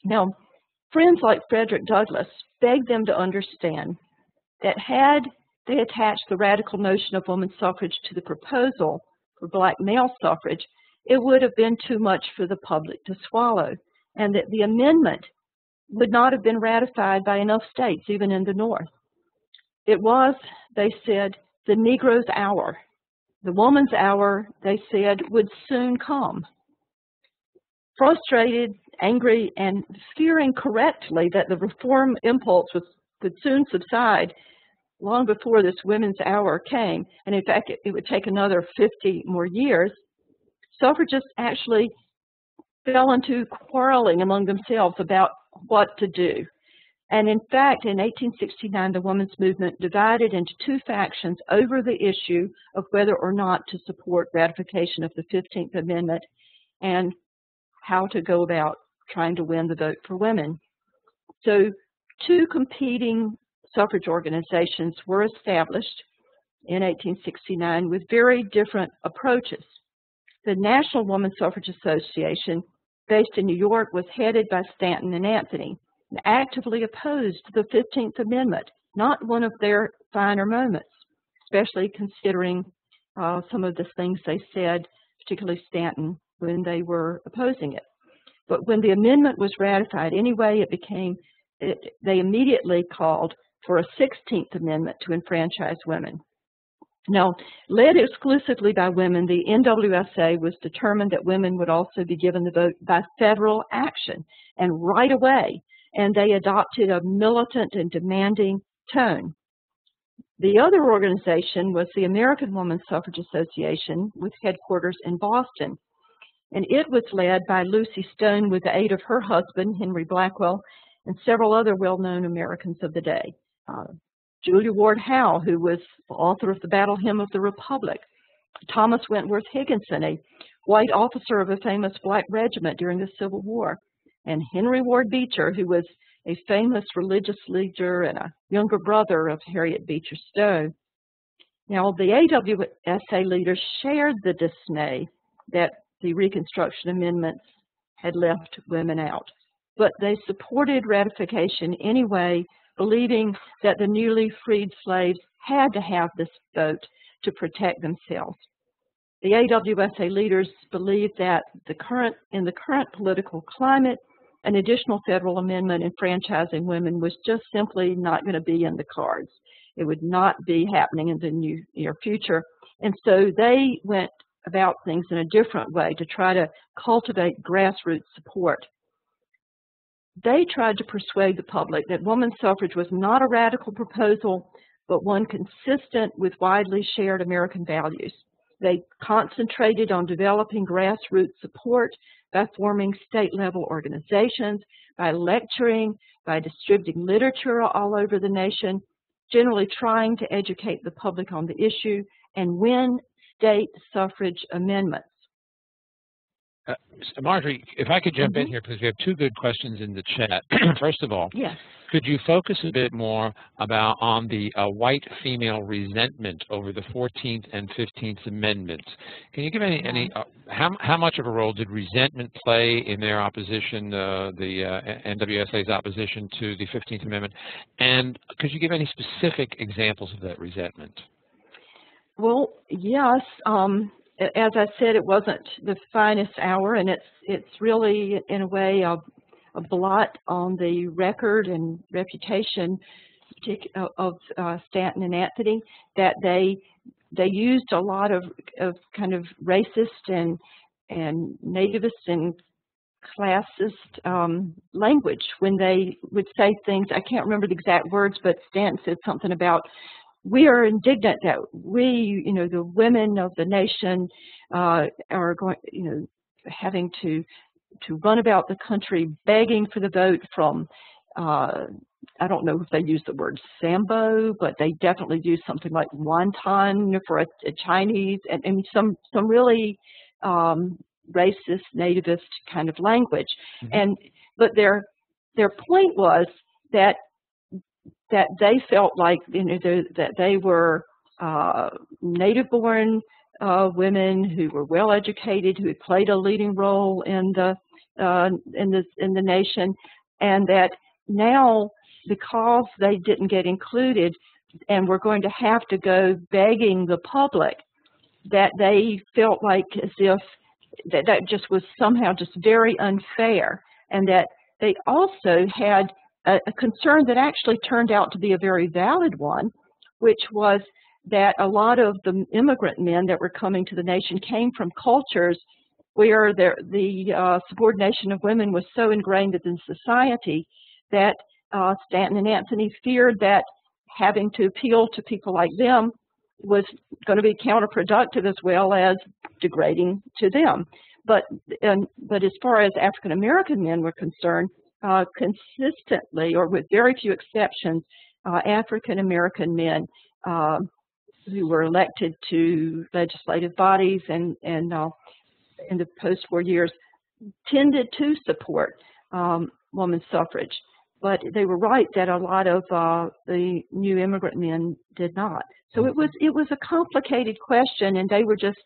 Now, friends like Frederick Douglass begged them to understand that had they attached the radical notion of women's suffrage to the proposal for black male suffrage, it would have been too much for the public to swallow, and that the amendment would not have been ratified by enough states, even in the North. It was, they said, the Negro's hour. The woman's hour, they said, would soon come. Frustrated, angry, and fearing correctly that the reform impulse would soon subside long before this women's hour came, and in fact it would take another 50 more years, suffragists actually fell into quarreling among themselves about what to do. And in fact, in 1869, the women's movement divided into two factions over the issue of whether or not to support ratification of the 15th Amendment and how to go about trying to win the vote for women. So two competing suffrage organizations were established in 1869 with very different approaches. The National Woman Suffrage Association, based in New York, was headed by Stanton and Anthony, and actively opposed the 15th Amendment, not one of their finer moments, especially considering some of the things they said, particularly Stanton, when they were opposing it. But when the amendment was ratified anyway, they immediately called for a 16th Amendment to enfranchise women. Now, led exclusively by women, the NWSA was determined that women would also be given the vote by federal action, and right away, and they adopted a militant and demanding tone. The other organization was the American Woman Suffrage Association, with headquarters in Boston, and it was led by Lucy Stone with the aid of her husband, Henry Blackwell, and several other well-known Americans of the day. Julia Ward Howe, who was the author of the Battle Hymn of the Republic, Thomas Wentworth Higginson, a white officer of a famous black regiment during the Civil War, and Henry Ward Beecher, who was a famous religious leader and a younger brother of Harriet Beecher Stowe. Now, the AWSA leaders shared the dismay that the Reconstruction Amendments had left women out, but they supported ratification anyway, believing that the newly freed slaves had to have this vote to protect themselves. The AWSA leaders believed that in the current political climate, an additional federal amendment enfranchising women was just simply not going to be in the cards. It would not be happening in the near future. And so they went about things in a different way to try to cultivate grassroots support. They tried to persuade the public that women's suffrage was not a radical proposal, but one consistent with widely shared American values. They concentrated on developing grassroots support by forming state-level organizations, by lecturing, by distributing literature all over the nation, generally trying to educate the public on the issue and win state suffrage amendments. Marjorie, if I could jump in here, because we have two good questions in the chat. First of all, yes. Could you focus a bit more on the white female resentment over the 14th and 15th Amendments? Can you give how much of a role did resentment play in their opposition, the NWSA's opposition to the 15th Amendment? And could you give any specific examples of that resentment? Well, yes. As I said, it wasn't the finest hour, and it's really, in a way, a blot on the record and reputation of Stanton and Anthony, that they used a lot of kind of racist and nativist and classist language when they would say things. I can't remember the exact words, but Stanton said something about, we are indignant that we, the women of the nation are going, having to run about the country begging for the vote from, I don't know if they use the word Sambo, but they definitely use something like wonton for a Chinese, and some really racist, nativist kind of language. Mm-hmm. But their point was that they felt like that they were native-born women who were well educated, who had played a leading role in the nation, and that now, because they didn't get included and were going to have to go begging the public, that they felt like as if that just was somehow just very unfair, and that they also had a concern that actually turned out to be a very valid one, which was that a lot of the immigrant men that were coming to the nation came from cultures where the subordination of women was so ingrained in society that Stanton and Anthony feared that having to appeal to people like them was going to be counterproductive as well as degrading to them. But as far as African American men were concerned, consistently, or with very few exceptions, African American men who were elected to legislative bodies and in the post-war years tended to support women's suffrage. But they were right that a lot of the new immigrant men did not. So it was a complicated question, and they were just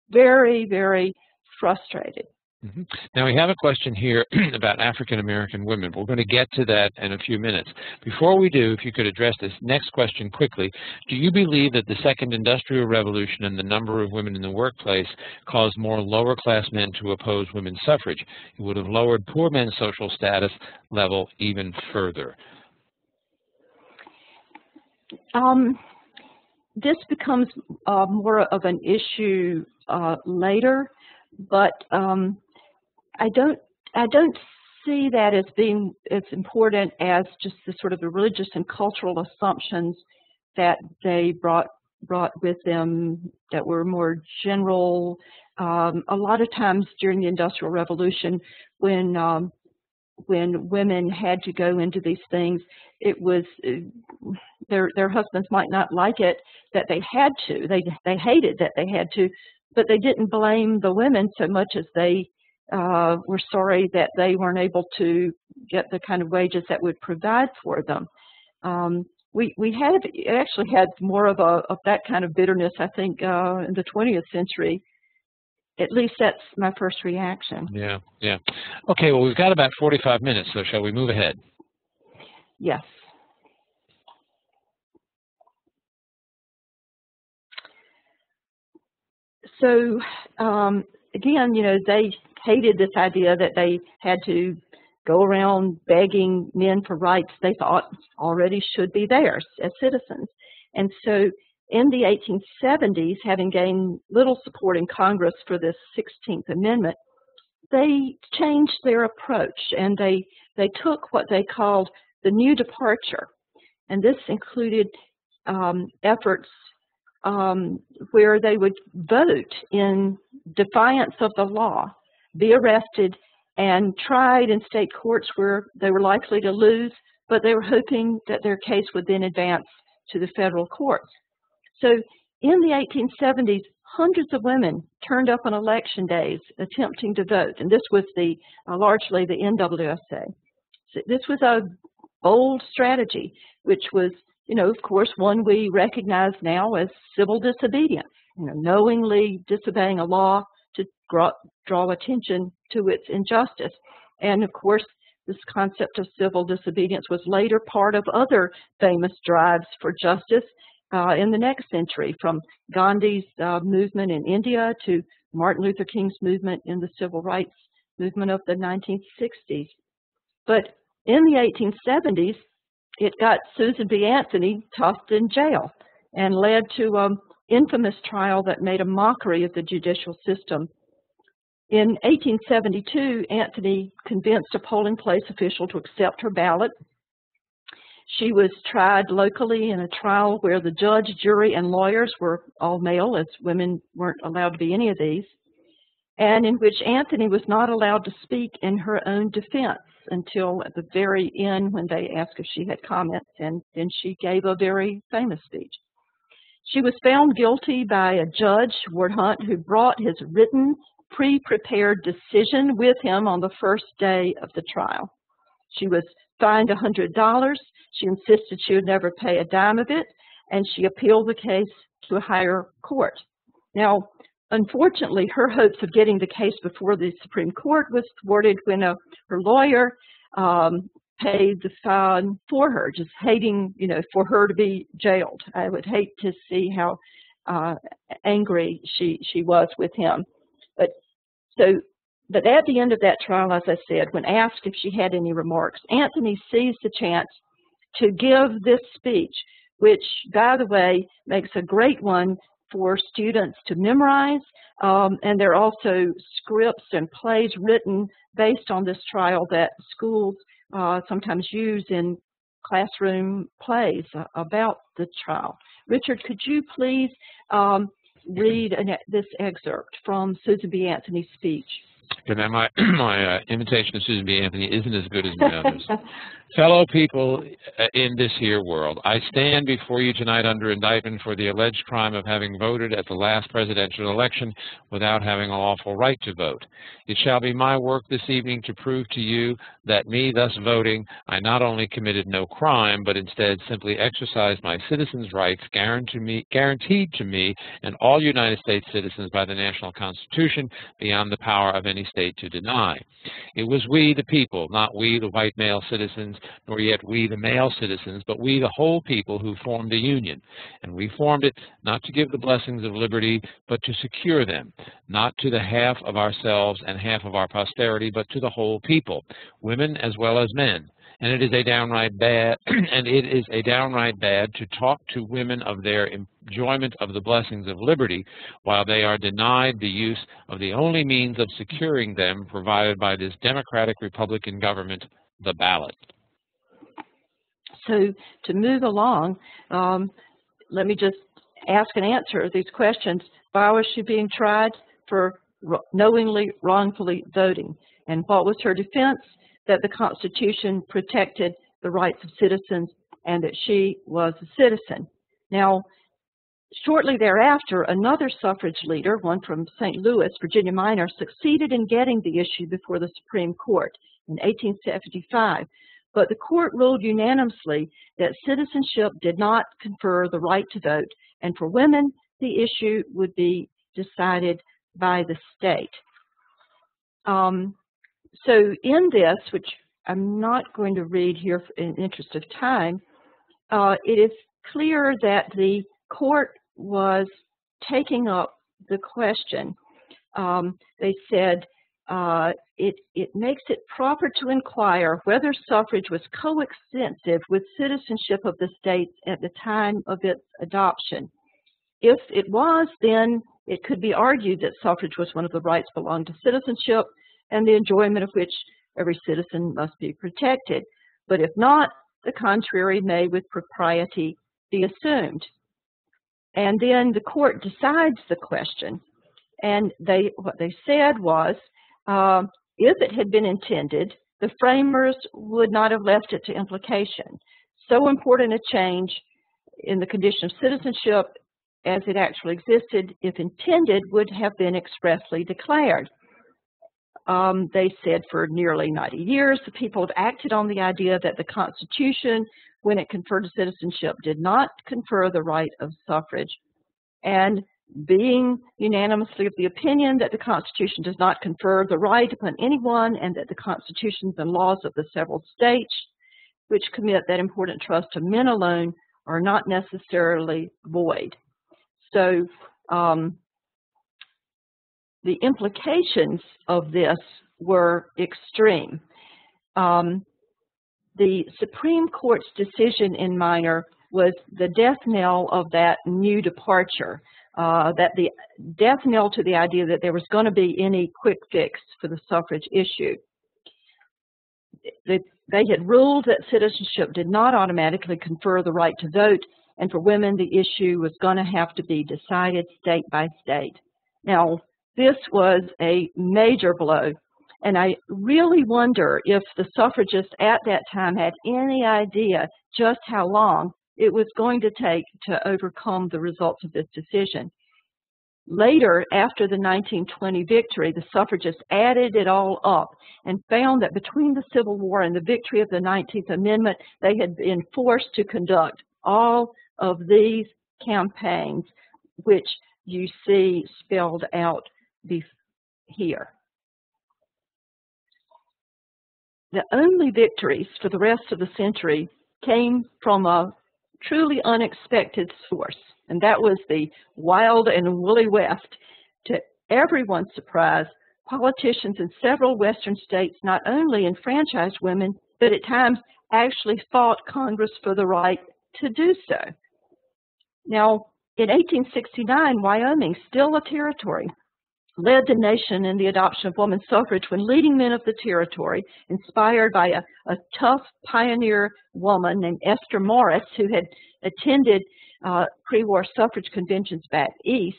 very, very frustrated. Mm-hmm. Now, we have a question here about African American women. We're going to get to that in a few minutes. Before we do, if you could address this next question quickly, do you believe that the Second Industrial Revolution and the number of women in the workplace caused more lower-class men to oppose women's suffrage? It would have lowered poor men's social status level even further. This becomes more of an issue later, but I don't see that as being as important as just the sort of the religious and cultural assumptions that they brought with them that were more general. A lot of times during the Industrial Revolution, when women had to go into these things, it was their husbands might not like it that they had to. They hated that they had to, but they didn't blame the women so much as they were sorry that they weren't able to get the kind of wages that would provide for them. We actually had more of that kind of bitterness, I think, in the 20th century. At least that's my first reaction. Yeah. Okay, well, we've got about 45 minutes, so shall we move ahead? Yes. So, again, they hated this idea that they had to go around begging men for rights they thought already should be theirs as citizens. And so in the 1870s, having gained little support in Congress for this 16th Amendment, they changed their approach, and they took what they called the New Departure. And this included efforts where they would vote in defiance of the law, be arrested, and tried in state courts where they were likely to lose, but they were hoping that their case would then advance to the federal courts. So in the 1870s, hundreds of women turned up on election days attempting to vote, and this was largely the NWSA. So this was a bold strategy, which was, of course, one we recognize now as civil disobedience, knowingly disobeying a law to draw attention to its injustice. And of course, this concept of civil disobedience was later part of other famous drives for justice in the next century, from Gandhi's movement in India to Martin Luther King's movement in the civil rights movement of the 1960s. But in the 1870s, it got Susan B. Anthony tossed in jail and led to an infamous trial that made a mockery of the judicial system. In 1872, Anthony convinced a polling place official to accept her ballot. She was tried locally in a trial where the judge, jury, and lawyers were all male, as women weren't allowed to be any of these, and in which Anthony was not allowed to speak in her own defense until at the very end when they asked if she had comments, and then she gave a very famous speech. She was found guilty by a judge, Ward Hunt, who brought his written, pre-prepared decision with him on the first day of the trial. She was fined $100. She insisted she would never pay a dime of it, and she appealed the case to a higher court. Now, unfortunately, her hopes of getting the case before the Supreme Court was thwarted when her lawyer paid the fine for her, just hating, for her to be jailed. I would hate to see how angry she was with him. But at the end of that trial, as I said, when asked if she had any remarks, Anthony seized the chance to give this speech, which, by the way, makes a great one for students to memorize, and there are also scripts and plays written based on this trial that schools sometimes use in classroom plays about the trial. Richard, could you please read this excerpt from Susan B. Anthony's speech? Okay, now my imitation of Susan B. Anthony isn't as good as my others. Fellow people in this here world, I stand before you tonight under indictment for the alleged crime of having voted at the last presidential election without having a lawful right to vote. It shall be my work this evening to prove to you that me thus voting, I not only committed no crime, but instead simply exercised my citizens' rights guaranteed to me and all United States citizens by the national Constitution beyond the power of any state to deny. It was we, the people, not we, the white male citizens, nor yet we, the male citizens, but we, the whole people, who formed a union. And we formed it not to give the blessings of liberty, but to secure them, not to the half of ourselves and half of our posterity, but to the whole people, women as well as men. And it is a downright bad, to talk to women of their enjoyment of the blessings of liberty while they are denied the use of the only means of securing them provided by this democratic Republican government, the ballot. So to move along, let me just ask and answer these questions. Why was she being tried? For knowingly, wrongfully voting. And what was her defense? That the Constitution protected the rights of citizens and that she was a citizen. Now, shortly thereafter, another suffrage leader, one from St. Louis, Virginia Minor, succeeded in getting the issue before the Supreme Court in 1875. But the court ruled unanimously that citizenship did not confer the right to vote, and for women, the issue would be decided by the state. So in this, which I'm not going to read here in the interest of time, it is clear that the court was taking up the question. They said, it makes it proper to inquire whether suffrage was coextensive with citizenship of the states at the time of its adoption. If it was, then it could be argued that suffrage was one of the rights belonging to citizenship and the enjoyment of which every citizen must be protected. But if not, the contrary may with propriety be assumed. And then the court decides the question. And what they said was, if it had been intended, the framers would not have left it to implication. So important a change in the condition of citizenship as it actually existed, if intended, would have been expressly declared. They said for nearly 90 years, the people have acted on the idea that the Constitution, when it conferred citizenship, did not confer the right of suffrage. And being unanimously of the opinion that the Constitution does not confer the right upon anyone and that the constitutions and laws of the several states which commit that important trust to men alone are not necessarily void. So the implications of this were extreme. The Supreme Court's decision in Minor was the death knell of that new departure. that the death knell to the idea that there was going to be any quick fix for the suffrage issue. They had ruled that citizenship did not automatically confer the right to vote, and for women the issue was going to have to be decided state by state. Now, this was a major blow, and I really wonder if the suffragists at that time had any idea just how long it was going to take to overcome the results of this decision. Later, after the 1920 victory, the suffragists added it all up and found that between the Civil War and the victory of the 19th Amendment, they had been forced to conduct all of these campaigns, which you see spelled out here. The only victories for the rest of the century came from a truly unexpected source, and that was the wild and woolly West. To everyone's surprise, politicians in several Western states not only enfranchised women, but at times actually fought Congress for the right to do so. Now, in 1869, Wyoming, still a territory, led the nation in the adoption of women's suffrage when leading men of the territory, inspired by a tough pioneer woman named Esther Morris, who had attended pre-war suffrage conventions back east,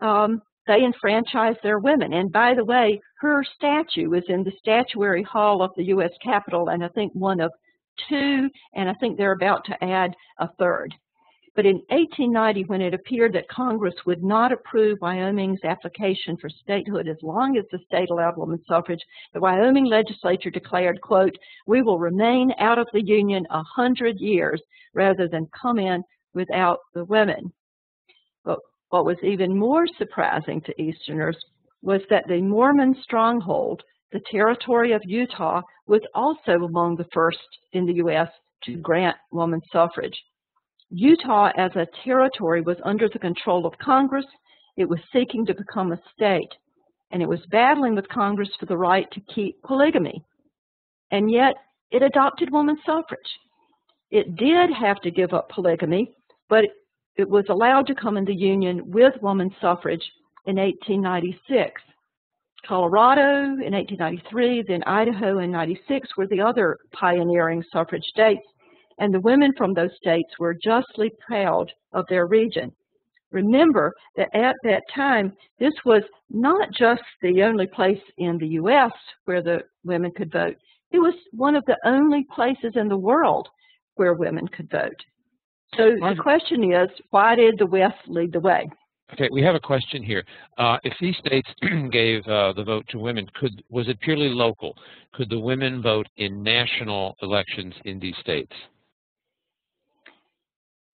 they enfranchised their women. And by the way, her statue is in the statuary hall of the U.S. Capitol, and I think one of two, and I think they're about to add a third. But in 1890, when it appeared that Congress would not approve Wyoming's application for statehood as long as the state allowed women's suffrage, the Wyoming legislature declared, quote, "We will remain out of the Union 100 years rather than come in without the women." But what was even more surprising to Easterners was that the Mormon stronghold, the territory of Utah, was also among the first in the U.S. to grant women's suffrage. Utah as a territory was under the control of Congress. It was seeking to become a state, and it was battling with Congress for the right to keep polygamy. And yet, it adopted women's suffrage. It did have to give up polygamy, but it was allowed to come into union with women's suffrage in 1896. Colorado in 1893, then Idaho in 96 were the other pioneering suffrage states, and the women from those states were justly proud of their region. Remember that at that time, this was not just the only place in the U.S. where the women could vote. It was one of the only places in the world where women could vote. So the question is, why did the West lead the way? Okay, we have a question here. If these states gave the vote to women, was it purely local? Could the women vote in national elections in these states?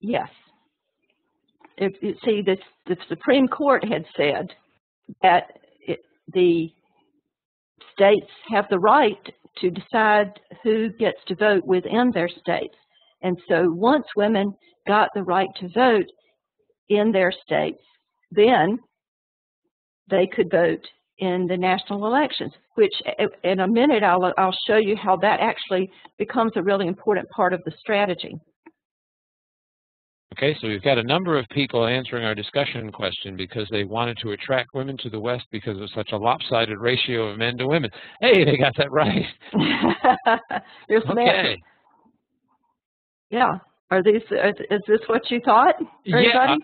Yes. You see, the Supreme Court had said that the states have the right to decide who gets to vote within their states. And so once women got the right to vote in their states, then they could vote in the national elections, which in a minute I'll show you how that actually becomes a really important part of the strategy. Okay, so we've got a number of people answering our discussion question because they wanted to attract women to the West because of such a lopsided ratio of men to women. Hey, they got that right. There's some answers. Yeah. Is this what you thought? Yeah,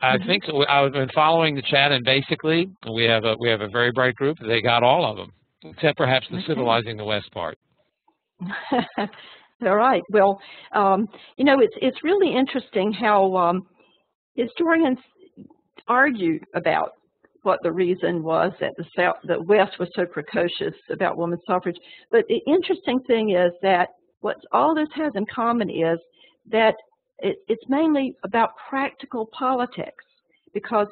I think so. I've been following the chat, and basically we have a very bright group. They got all of them, except perhaps the civilizing the West part. All right. Well, you know, it's really interesting how historians argue about what the reason was that the West was so precocious about women's suffrage. But the interesting thing is that what all this has in common is that it's mainly about practical politics, because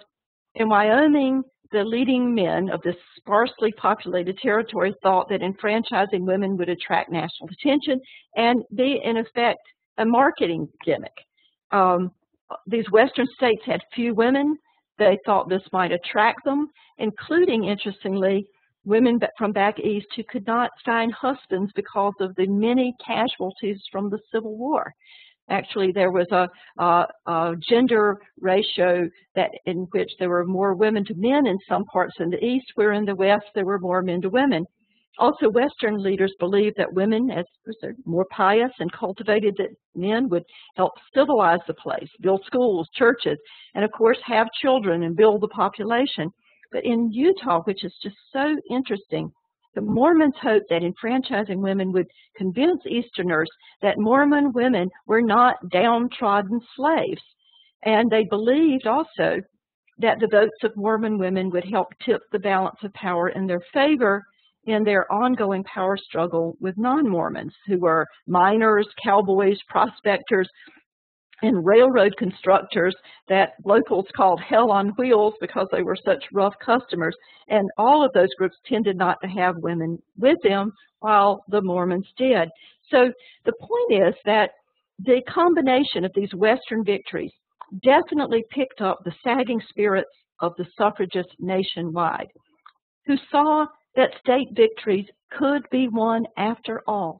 in Wyoming, the leading men of this sparsely populated territory thought that enfranchising women would attract national attention and be, in effect, a marketing gimmick. These Western states had few women. They thought this might attract them, including, interestingly, women from back east who could not find husbands because of the many casualties from the Civil War. Actually, there was a gender ratio that in which there were more women to men in some parts in the East, where in the West there were more men to women. Also, Western leaders believed that women, as they're more pious and cultivated, that men would help civilize the place, build schools, churches, and of course have children and build the population. But in Utah, which is just so interesting, the Mormons hoped that enfranchising women would convince Easterners that Mormon women were not downtrodden slaves. And they believed also that the votes of Mormon women would help tip the balance of power in their favor in their ongoing power struggle with non-Mormons, who were miners, cowboys, prospectors, and railroad constructors that locals called hell on wheels because they were such rough customers. And all of those groups tended not to have women with them, while the Mormons did. So the point is that the combination of these Western victories definitely picked up the sagging spirits of the suffragists nationwide, who saw that state victories could be won after all.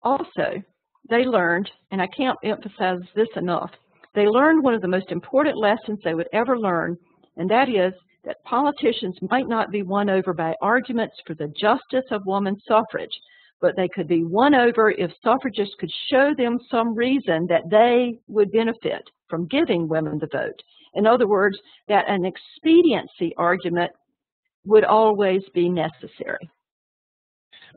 Also, they learned, and I can't emphasize this enough, they learned one of the most important lessons they would ever learn, and that is that politicians might not be won over by arguments for the justice of women's suffrage, but they could be won over if suffragists could show them some reason that they would benefit from giving women the vote. In other words, that an expediency argument would always be necessary.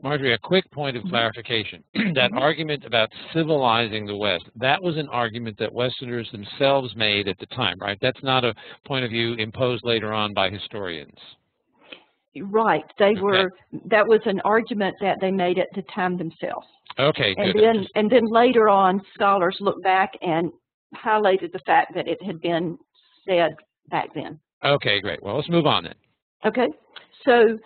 Marjorie, a quick point of clarification. That argument about civilizing the West, that was an argument that Westerners themselves made at the time, right? That's not a point of view imposed later on by historians. Right. They were. That was an argument that they made at the time themselves. Okay, good. And then later on, scholars looked back and highlighted the fact that it had been said back then. Okay, great. Well, let's move on then. Okay. So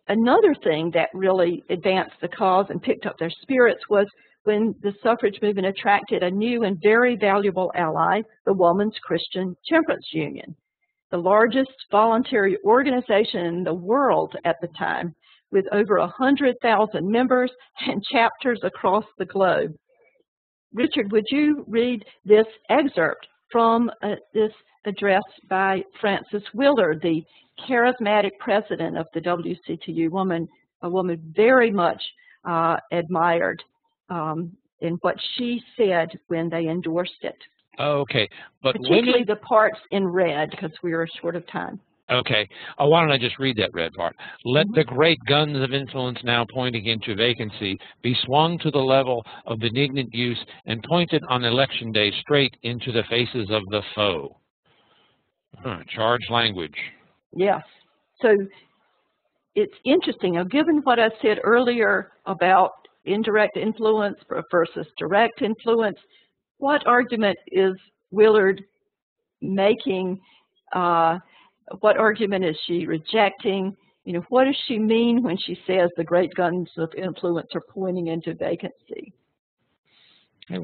another thing that really advanced the cause and picked up their spirits was when the suffrage movement attracted a new and very valuable ally, the Women's Christian Temperance Union, the largest voluntary organization in the world at the time, with over 100,000 members and chapters across the globe. Richard, would you read this excerpt from this address by Frances Willard, the charismatic president of the WCTU, a woman very much admired in what she said when they endorsed it. Okay, but particularly the parts in red, because we are short of time. Okay. Why don't I just read that red part? Let the great guns of influence now pointing into vacancy be swung to the level of benignant use and pointed on election day straight into the faces of the foe. Charged language. Yes. So it's interesting. Now, given what I said earlier about indirect influence versus direct influence, what argument is Willard making? What argument is she rejecting? You know, what does she mean when she says the great guns of influence are pointing into vacancy? Hey,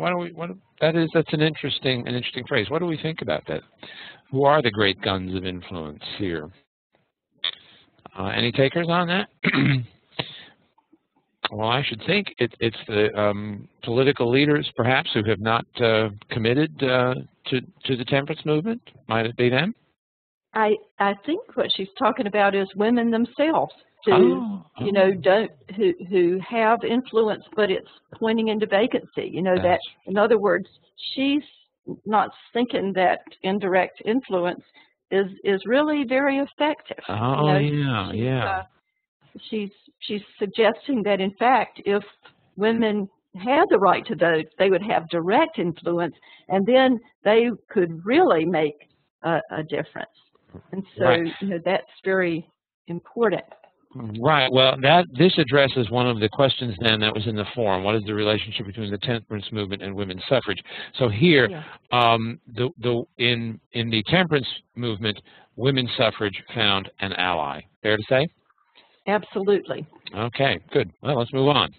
that's an interesting phrase. What do we think about that? Who are the great guns of influence here? Any takers on that? Well, I should think it's the political leaders, perhaps, who have not committed to the temperance movement. Might it be them? I think what she's talking about is women themselves who who have influence, but it's pointing into vacancy. You know, that in other words, she's not thinking that indirect influence is really very effective. Oh, She's suggesting that in fact, if women had the right to vote, they would have direct influence, and then they could really make a difference. And so, that's very important. Right. Well, this addresses one of the questions then that was in the forum. What is the relationship between the temperance movement and women's suffrage? So here, in the temperance movement, women's suffrage found an ally. Fair to say? Absolutely. Okay, good. Well, let's move on.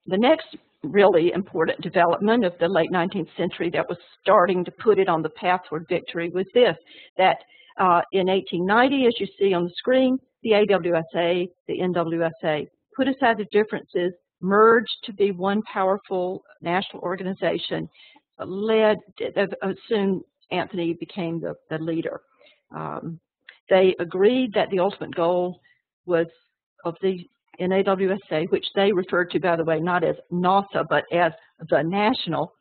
The next really important development of the late 19th century that was starting to put it on the path toward victory was this, that in 1890, as you see on the screen, the AWSA, the NWSA, put aside the differences merged to be one powerful national organization, soon Anthony became the leader. They agreed that the ultimate goal was of the NAWSA, which they referred to, by the way, not as NASA, but as the national,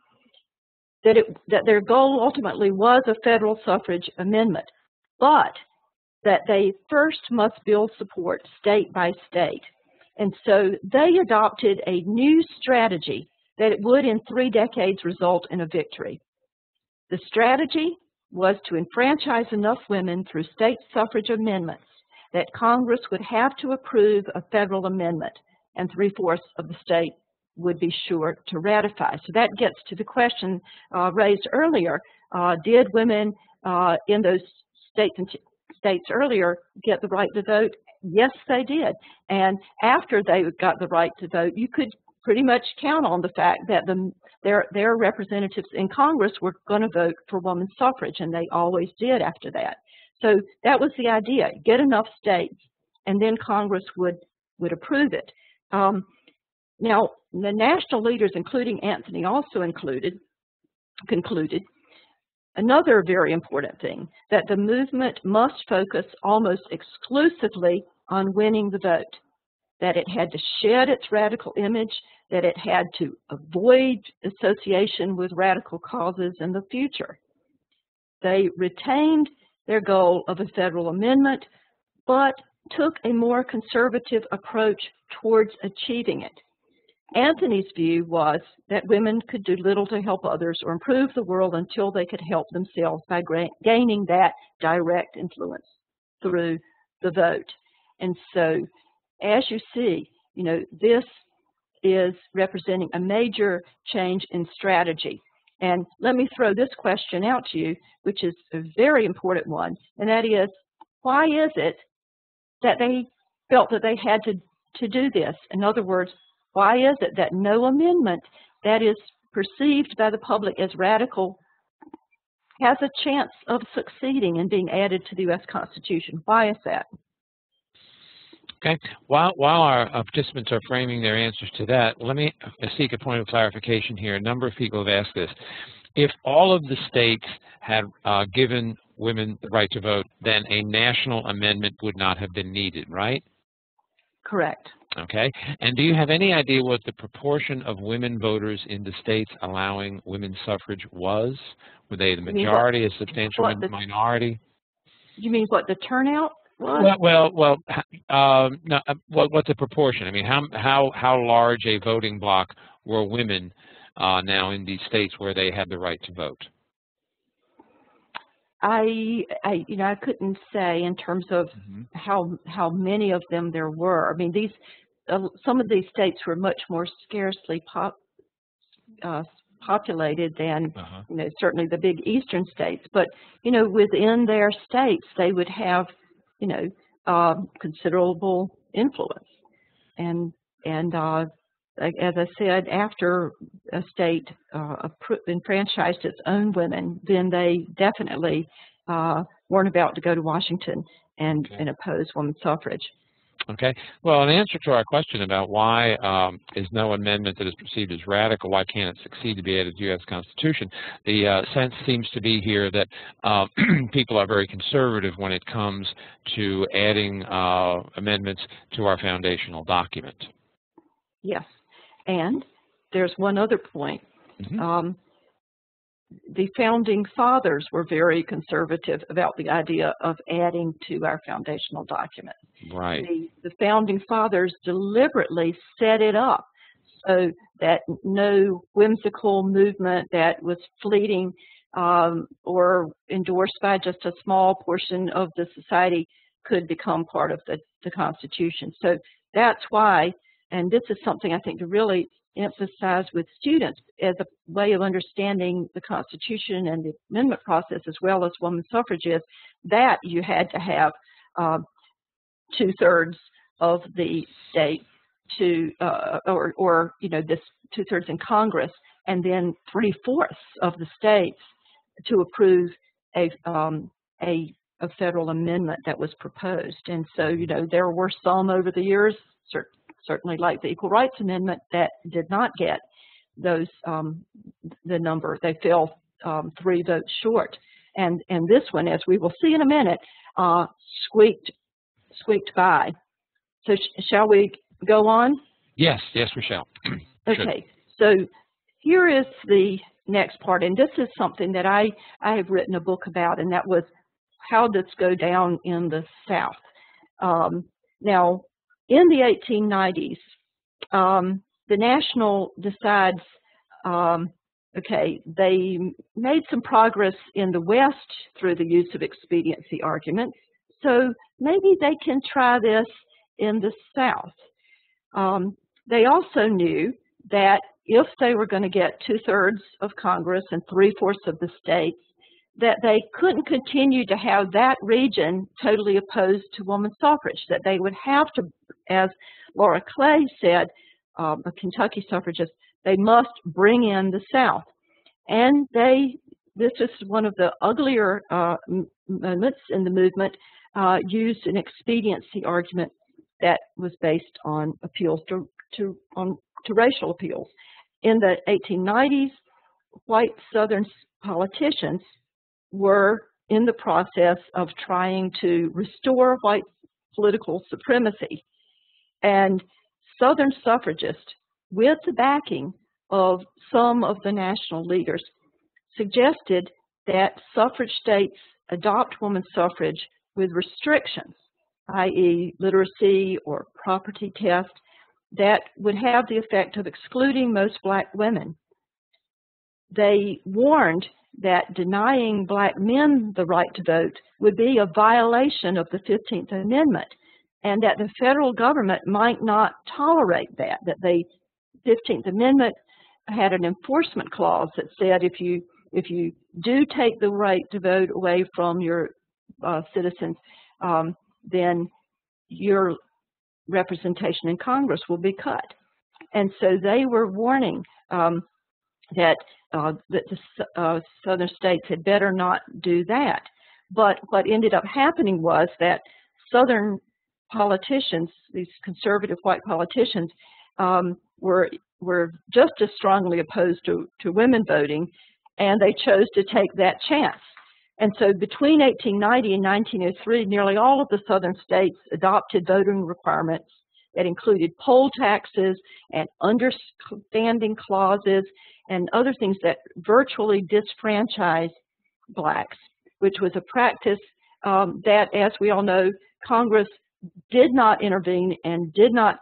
that their goal ultimately was a federal suffrage amendment, but that they first must build support state by state. And so they adopted a new strategy that it would in 3 decades result in a victory. The strategy was to enfranchise enough women through state suffrage amendments that Congress would have to approve a federal amendment, and 3/4 of the state would be sure to ratify. So that gets to the question raised earlier. Did women in those states earlier get the right to vote? Yes, they did. And after they got the right to vote, you could pretty much count on the fact that their representatives in Congress were going to vote for women's suffrage, and they always did after that. So that was the idea: get enough states, and then Congress would approve it. Now, the national leaders, including Anthony, also concluded another very important thing, that the movement must focus almost exclusively on winning the vote, that it had to shed its radical image, that it had to avoid association with radical causes in the future. They retained their goal of a federal amendment, but took a more conservative approach towards achieving it. Anthony's view was that women could do little to help others or improve the world until they could help themselves by gaining that direct influence through the vote. And so, as you see, this is representing a major change in strategy. And let me throw this question out to you, which is a very important one, and that is, why is it that they felt that they had to do this? In other words, why is it that no amendment that is perceived by the public as radical has a chance of succeeding and being added to the U.S. Constitution? Why is that? Okay. While our participants are framing their answers to that, let me seek a point of clarification here. A number of people have asked this. If all of the states had given women the right to vote, then a national amendment would not have been needed, right? Correct. Okay. And do you have any idea what the proportion of women voters in the states allowing women's suffrage was? Were they the majority, a substantial minority? You mean what the turnout was? No, what's the proportion? I mean, how large a voting bloc were women now in these states where they had the right to vote? I couldn't say in terms of how many of them there were. I mean, some of these states were much more scarcely populated than certainly the big eastern states. But within their states, they would have considerable influence. And as I said, after a state enfranchised its own women, then they definitely weren't about to go to Washington and oppose women's suffrage. Okay. Well, in answer to our question about why is no amendment that is perceived as radical, why can't it succeed to be added to the U.S. Constitution, the sense seems to be here that people are very conservative when it comes to adding amendments to our foundational document. Yes. And there's one other point. The founding fathers were very conservative about the idea of adding to our foundational document. Right. The founding fathers deliberately set it up so that no whimsical movement that was fleeting or endorsed by just a small portion of the society could become part of the Constitution. So that's why, and this is something I think to really emphasize with students as a way of understanding the Constitution and the amendment process as well as women's suffrage, is that you had to have 2/3 of the state to, this 2/3 in Congress, and then 3/4 of the states to approve a federal amendment that was proposed. And so, there were some over the years, certainly like the Equal Rights Amendment, that did not get those the number. They fell 3 votes short. And this one, as we will see in a minute, squeaked by. So shall we go on? Yes, we shall. Okay, so here is the next part, and this is something that I have written a book about, and that was how this go down in the South. Now, in the 1890s, the National decides, okay, they made some progress in the West through the use of expediency arguments, so maybe they can try this in the South. They also knew that if they were going to get 2/3 of Congress and 3/4 of the states, that they couldn't continue to have that region totally opposed to women's suffrage, that they would have to, as Laura Clay said, a Kentucky suffragist, they must bring in the South. And this is one of the uglier moments in the movement, used an expediency argument that was based on appeals to racial appeals. In the 1890s, white Southern politicians were in the process of trying to restore white political supremacy. And Southern suffragists, with the backing of some of the national leaders, suggested that suffrage states adopt women's suffrage with restrictions, i.e. literacy or property test, that would have the effect of excluding most black women. They warned that denying black men the right to vote would be a violation of the 15th Amendment, and that the federal government might not tolerate that the 15th Amendment had an enforcement clause that said if you do take the right to vote away from your citizens, then your representation in Congress will be cut. And so they were warning that the Southern states had better not do that. But what ended up happening was that Southern politicians, these conservative white politicians, were just as strongly opposed to women voting, and they chose to take that chance. And so between 1890 and 1903, nearly all of the Southern states adopted voting requirements that included poll taxes and understanding clauses and other things that virtually disfranchised blacks, which was a practice that, as we all know, Congress did not intervene and did not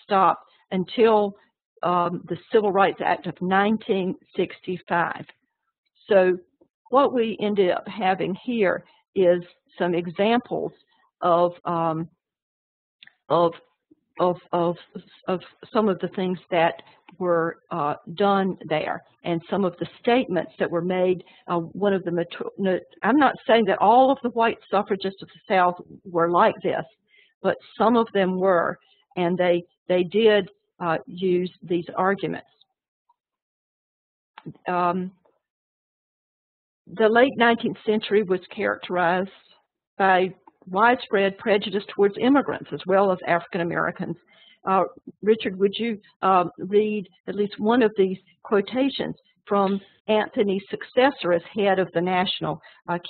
stop until the Civil Rights Act of 1965. So what we ended up having here is some examples of some of the things that were done there, and some of the statements that were made. One of them, I'm not saying that all of the white suffragists of the South were like this, but some of them were, and they did use these arguments. The late 19th century was characterized by widespread prejudice towards immigrants as well as African Americans. Richard, would you read at least one of these quotations from Anthony's successor as head of the National,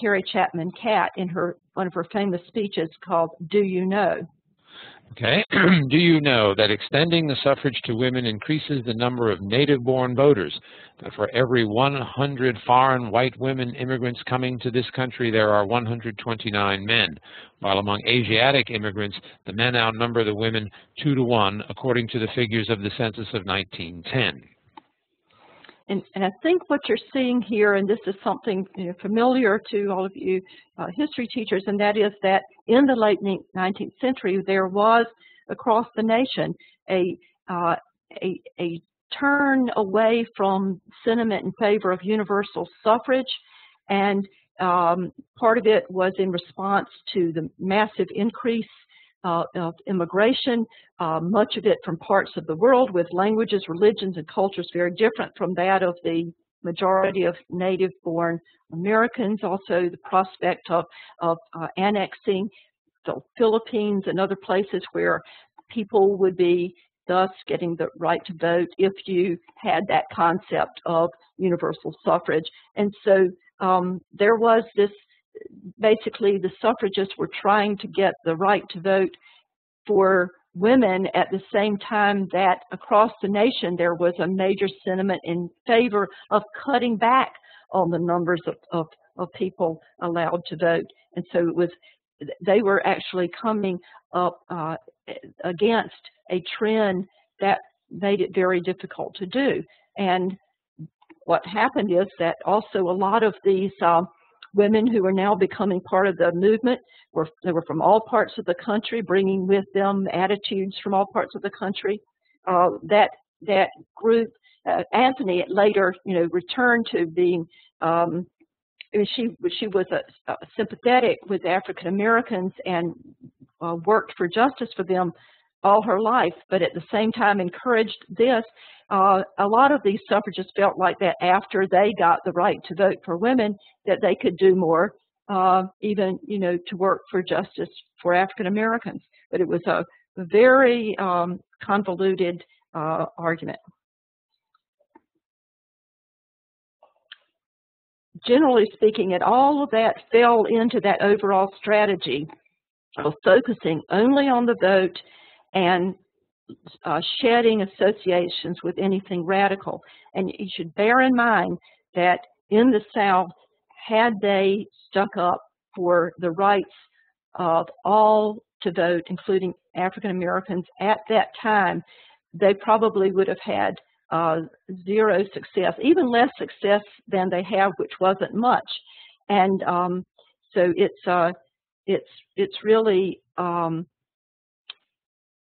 Carrie Chapman Catt, in one of her famous speeches called "Do You Know?" Okay. Do you know that extending the suffrage to women increases the number of native-born voters? That for every 100 foreign white women immigrants coming to this country, there are 129 men, while among Asiatic immigrants, the men outnumber the women 2 to 1, according to the figures of the census of 1910. And I think what you're seeing here, and this is something familiar to all of you history teachers, and that is that in the late 19th century, there was across the nation a turn away from sentiment in favor of universal suffrage, and part of it was in response to the massive increase of immigration, much of it from parts of the world with languages, religions, and cultures very different from that of the majority of native-born Americans. Also, the prospect of annexing the Philippines and other places where people would be thus getting the right to vote if you had that concept of universal suffrage. And so there was this, basically the suffragists were trying to get the right to vote for women at the same time that across the nation there was a major sentiment in favor of cutting back on the numbers of people allowed to vote. And so it was, they were actually coming up against a trend that made it very difficult to do. And what happened is that also a lot of these women who are now becoming part of the movement they were from all parts of the country, bringing with them attitudes from all parts of the country. That group, Anthony later, returned to being. She was sympathetic with African Americans and worked for justice for them all her life, but at the same time encouraged this. A lot of these suffragists felt like that after they got the right to vote for women, that they could do more, even, to work for justice for African Americans. But it was a very convoluted argument. Generally speaking, all of that fell into that overall strategy of focusing only on the vote and shedding associations with anything radical. And you should bear in mind that in the South, had they stuck up for the rights of all to vote, including African Americans at that time, they probably would have had zero success, even less success than they have, which wasn't much. And so it's really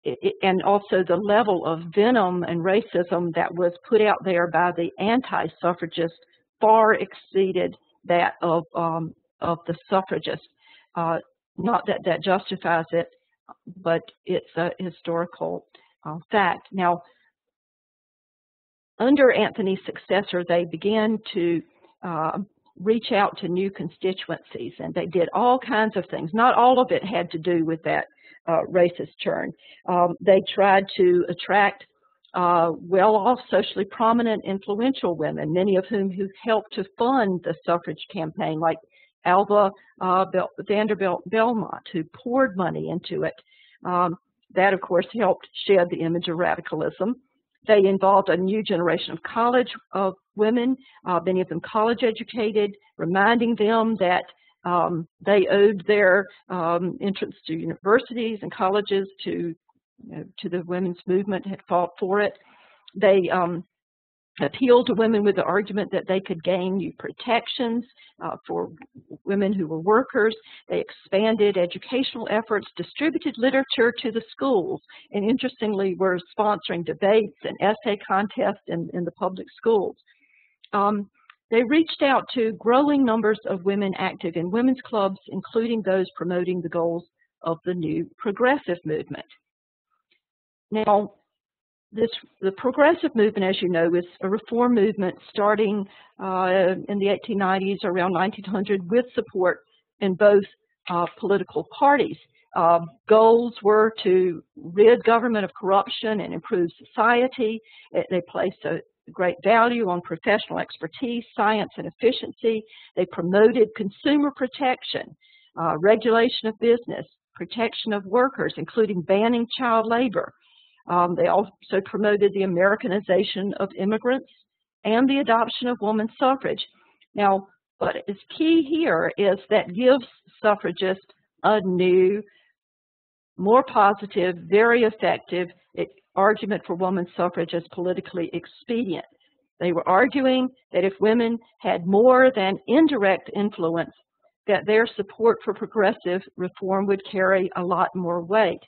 and also the level of venom and racism that was put out there by the anti-suffragists far exceeded that of the suffragists. Not that that justifies it, but it's a historical fact. Now, under Anthony's successor, they began to reach out to new constituencies, and they did all kinds of things. Not all of it had to do with that racist turn. They tried to attract well-off, socially prominent, influential women, many of whom who helped to fund the suffrage campaign, like Alva Vanderbilt Belmont, who poured money into it. That, of course, helped shed the image of radicalism. They involved a new generation of college women, many of them college educated, reminding them that they owed their entrance to universities and colleges to the women's movement, had fought for it. They appealed to women with the argument that they could gain new protections for women who were workers. They expanded educational efforts, distributed literature to the schools, and interestingly were sponsoring debates and essay contests in the public schools. They reached out to growing numbers of women active in women's clubs, including those promoting the goals of the new progressive movement. Now, the progressive movement, as you know, is a reform movement starting in the 1890s, around 1900, with support in both political parties. Goals were to rid government of corruption and improve society. They placed a great value on professional expertise, science, and efficiency. They promoted consumer protection, regulation of business, protection of workers, including banning child labor. They also promoted the Americanization of immigrants and the adoption of women's suffrage. Now, what is key here is that gives suffragists a new, more positive, very effective argument for women's suffrage as politically expedient. They were arguing that if women had more than indirect influence, that their support for progressive reform would carry a lot more weight.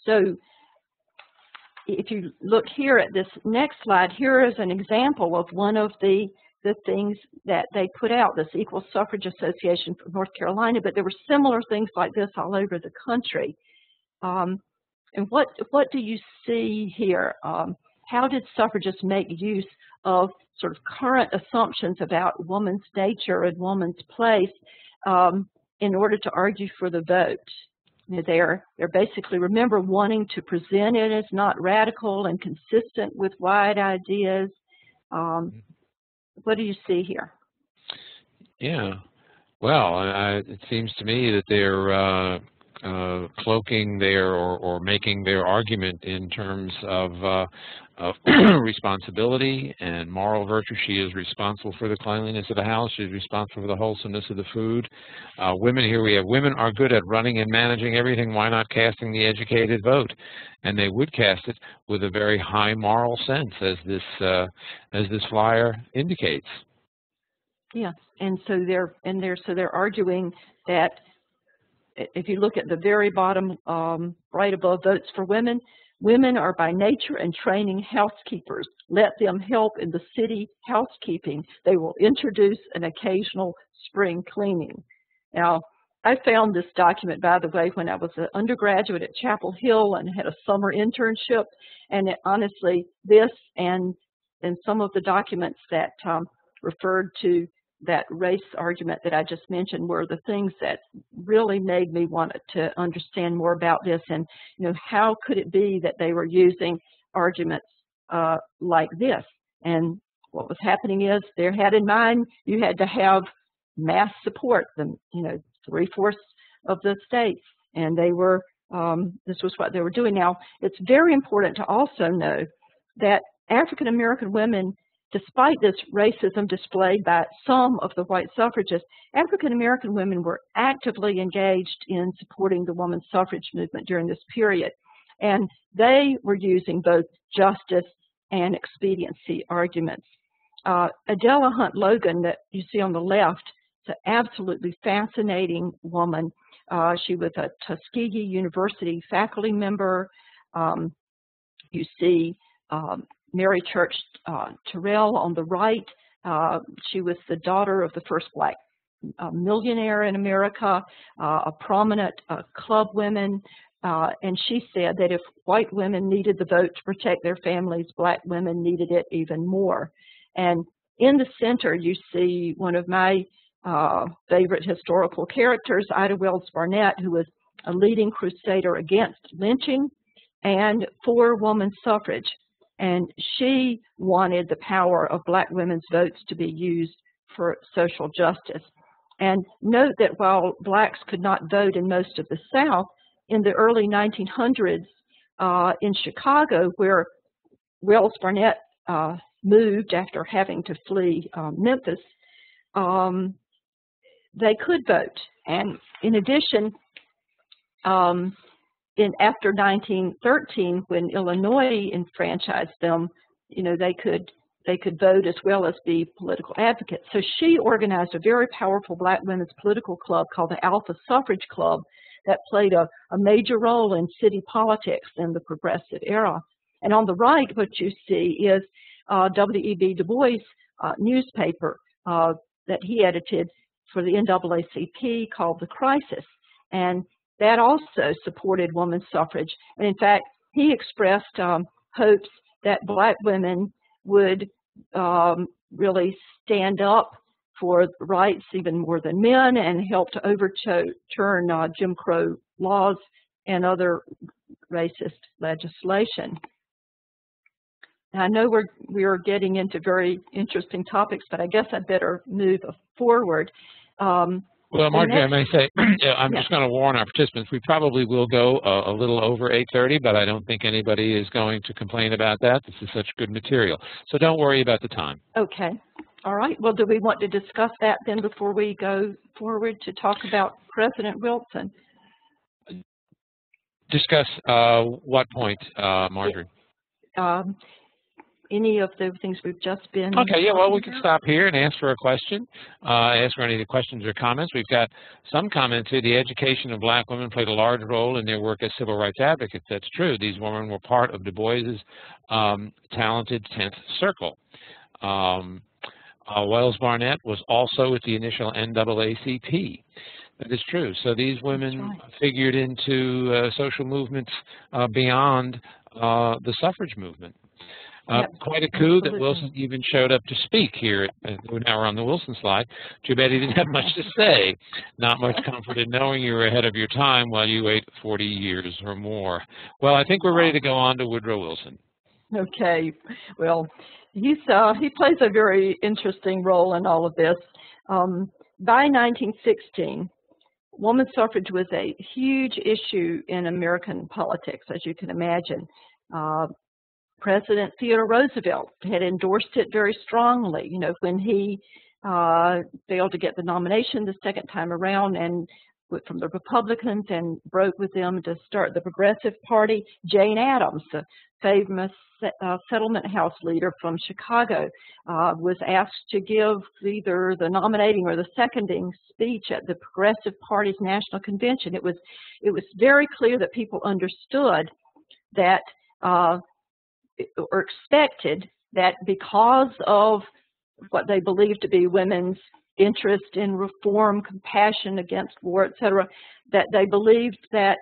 So if you look here at this next slide, here is an example of one of the things that they put out, this Equal Suffrage Association for North Carolina, but there were similar things like this all over the country. And what do you see here? How did suffragists make use of sort of current assumptions about woman's nature and woman's place in order to argue for the vote? They're basically, remember, wanting to present it as not radical and consistent with wide ideas. What do you see here? Yeah. Well, it seems to me that they're cloaking their or making their argument in terms of responsibility and moral virtue. She is responsible for the cleanliness of the house. She's responsible for the wholesomeness of the food. Women, here we have women are good at running and managing everything. Why not casting the educated vote? And they would cast it with a very high moral sense, as this flyer indicates. Yeah, and so they're arguing that if you look at the very bottom, right above votes for women, women are by nature and training housekeepers. Let them help in the city housekeeping. They will introduce an occasional spring cleaning. Now, I found this document, by the way, when I was an undergraduate at Chapel Hill and had a summer internship. And honestly, this and some of the documents that referred to that race argument that I just mentioned were the things that really made me want to understand more about this. And, how could it be that they were using arguments like this? And what was happening is they had in mind you had to have mass support, 3/4 of the states, and they were, this was what they were doing. Now, it's very important to also know that African American women, despite this racism displayed by some of the white suffragists, African American women were actively engaged in supporting the women's suffrage movement during this period. And they were using both justice and expediency arguments. Adela Hunt Logan, that you see on the left, is an absolutely fascinating woman. She was a Tuskegee University faculty member. You see Mary Church Terrell on the right. She was the daughter of the first black millionaire in America, a prominent club woman, and she said that if white women needed the vote to protect their families, black women needed it even more. And in the center, you see one of my favorite historical characters, Ida Wells Barnett, who was a leading crusader against lynching and for women's suffrage. And she wanted the power of black women's votes to be used for social justice. And note that while blacks could not vote in most of the South, in the early 1900s in Chicago, where Wells Barnett moved after having to flee Memphis, they could vote. And in addition, after 1913, when Illinois enfranchised them, they could vote as well as be political advocates. So she organized a very powerful black women's political club called the Alpha Suffrage Club that played a major role in city politics in the Progressive era. And on the right, what you see is W.E.B. Du Bois' newspaper that he edited for the NAACP called The Crisis. And that also supported women's suffrage. And in fact, he expressed hopes that black women would really stand up for rights even more than men and help to overturn Jim Crow laws and other racist legislation. I know we're getting into very interesting topics, but I guess I'd better move forward. Well, Marjorie, I may say, I'm just going to warn our participants, we probably will go a little over 8:30, but I don't think anybody is going to complain about that. This is such good material. So don't worry about the time. Okay. All right. Well, do we want to discuss that then before we go forward to talk about President Wilson? Discuss what point, Marjorie? Any of the things we've just been... Okay, yeah, well, we can stop here and ask for a question, ask for any of the questions or comments. We've got some comments here. The education of black women played a large role in their work as civil rights advocates. That's true. These women were part of Du Bois's talented 10th Circle. Wells Barnett was also at the initial NAACP. That is true. So these women figured into social movements beyond the suffrage movement. Quite a coup that absolutely. Wilson even showed up to speak here. Now we're on the Wilson slide. Too bad he didn't have much to say. Not much comfort in knowing you were ahead of your time while you wait 40 years or more. Well, I think we're ready to go on to Woodrow Wilson. Okay. Well, he plays a very interesting role in all of this. By 1916, woman suffrage was a huge issue in American politics, as you can imagine. President Theodore Roosevelt had endorsed it very strongly. You know, when he failed to get the nomination the second time around and from the Republicans and broke with them to start the Progressive Party, Jane Addams, the famous settlement house leader from Chicago, was asked to give either the nominating or the seconding speech at the Progressive Party's National Convention. It was very clear that people understood that or expected that because of what they believed to be women's interest in reform, compassion against war, etc., that they believed that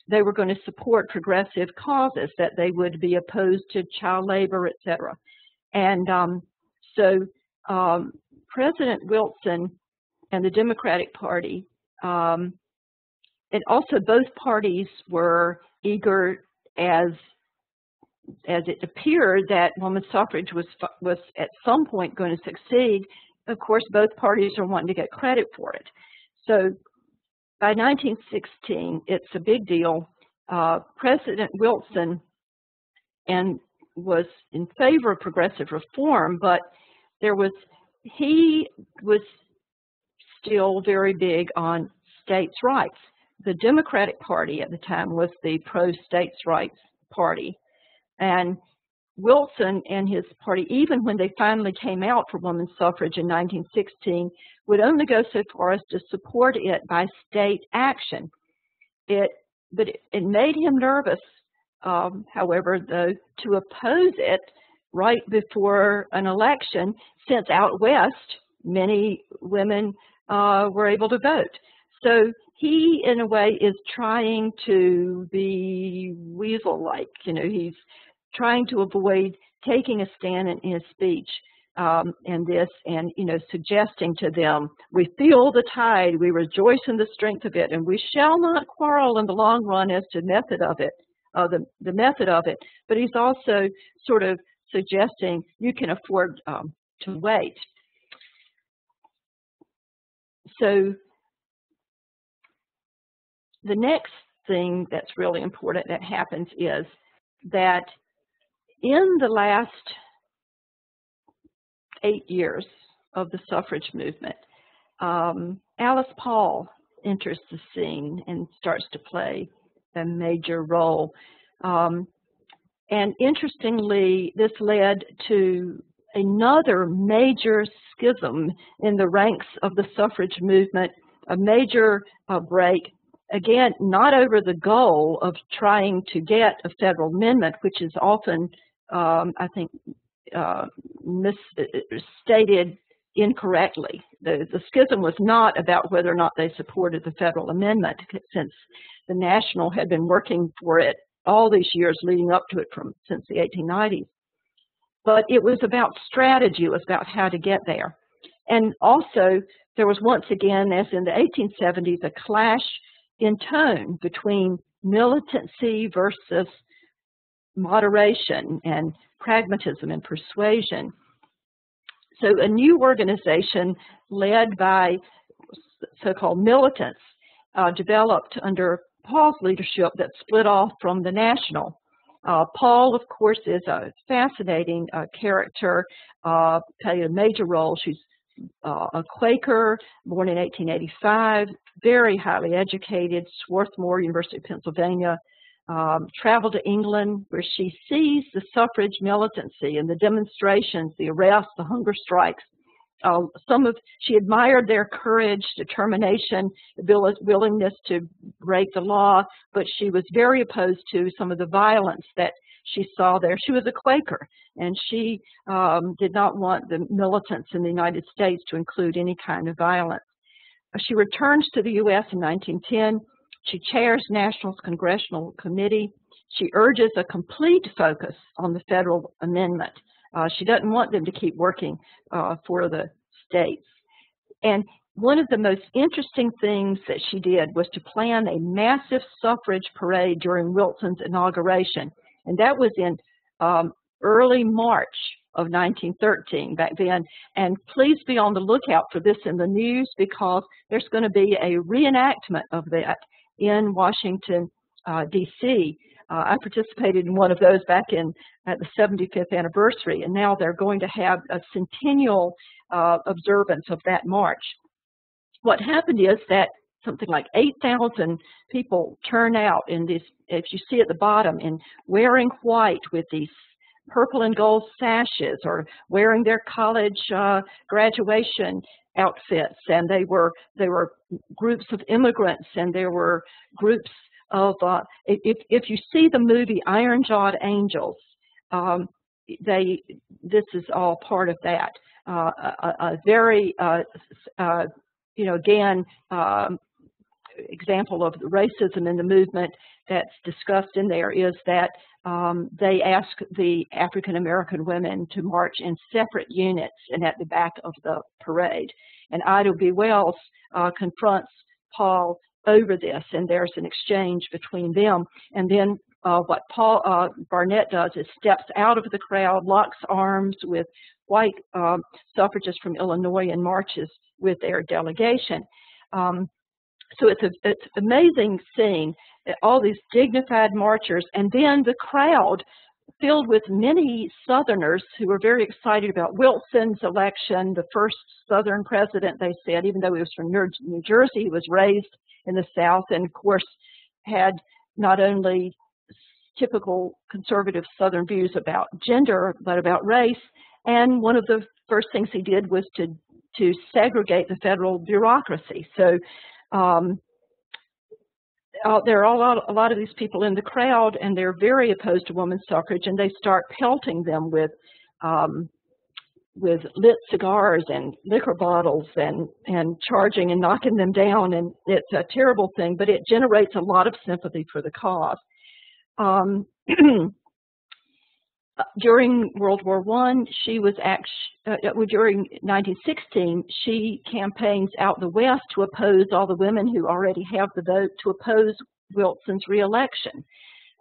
they were going to support progressive causes, that they would be opposed to child labor, etc. And so President Wilson and the Democratic Party, and also both parties were eager, as it appeared that women's suffrage was at some point going to succeed. Of course, both parties are wanting to get credit for it. So by 1916, it's a big deal. President Wilson was in favor of progressive reform, but he was still very big on states' rights. The Democratic Party at the time was the pro-states' rights party. And Wilson and his party, even when they finally came out for women's suffrage in 1916, would only go so far as to support it by state action. But it made him nervous, however, though, to oppose it right before an election, since out west, many women were able to vote. So he, in a way, is trying to be weasel-like. You know, he's trying to avoid taking a stand in his speech and suggesting to them, we feel the tide, we rejoice in the strength of it, and we shall not quarrel in the long run as to method of it, the method of it. But he's also sort of suggesting you can afford to wait. So the next thing that's really important that happens is that in the last 8 years of the suffrage movement, Alice Paul enters the scene and starts to play a major role. And interestingly, this led to another major schism in the ranks of the suffrage movement, a major break, again, not over the goal of trying to get a federal amendment, which is often, I think, misstated incorrectly. The schism was not about whether or not they supported the federal amendment, since the National had been working for it all these years leading up to it since the 1890s. But it was about strategy. It was about how to get there. And also, there was once again, as in the 1870s, a clash in tone between militancy versus moderation and pragmatism and persuasion. So a new organization led by so-called militants developed under Paul's leadership that split off from the National. Paul, of course, is a fascinating character, played a major role. She's a Quaker, born in 1885, very highly educated, Swarthmore, University of Pennsylvania, traveled to England, where she sees the suffrage militancy and the demonstrations, the arrests, the hunger strikes. She admired their courage, determination, willingness to break the law, but she was very opposed to some of the violence that she saw there. She was a Quaker, and she did not want the militants in the United States to include any kind of violence. She returns to the U.S. in 1910. She chairs National's Congressional Committee. She urges a complete focus on the federal amendment. She doesn't want them to keep working for the states. And one of the most interesting things that she did was to plan a massive suffrage parade during Wilson's inauguration. And that was in early March of 1913 back then. And please be on the lookout for this in the news, because there's going to be a reenactment of that in Washington, D.C. I participated in one of those back at the 75th anniversary, and now they're going to have a centennial observance of that march. What happened is that something like 8,000 people turn out in this, if you see at the bottom, in wearing white with these purple and gold sashes, or wearing their college graduation outfits, and they were groups of immigrants, and there were groups of if you see the movie Iron-Jawed Angels, this is all part of that. A very again, example of the racism in the movement that's discussed in there is that they ask the African American women to march in separate units and at the back of the parade. And Ida B. Wells confronts Paul over this, and there's an exchange between them. And then what Paul Barnett does is steps out of the crowd, locks arms with white suffragists from Illinois, and marches with their delegation. So it's an amazing scene, all these dignified marchers, and then the crowd filled with many Southerners who were very excited about Wilson's election, the first Southern president, they said, even though he was from New Jersey, he was raised in the South, and of course had not only typical conservative Southern views about gender, but about race. And one of the first things he did was to segregate the federal bureaucracy. So there are a lot of these people in the crowd, and they're very opposed to women's suffrage, and they start pelting them with lit cigars and liquor bottles and charging and knocking them down, and it's a terrible thing, but it generates a lot of sympathy for the cause. During World War I, she was during 1916, she campaigns out the West to oppose all the women who already have the vote, to oppose Wilson's reelection.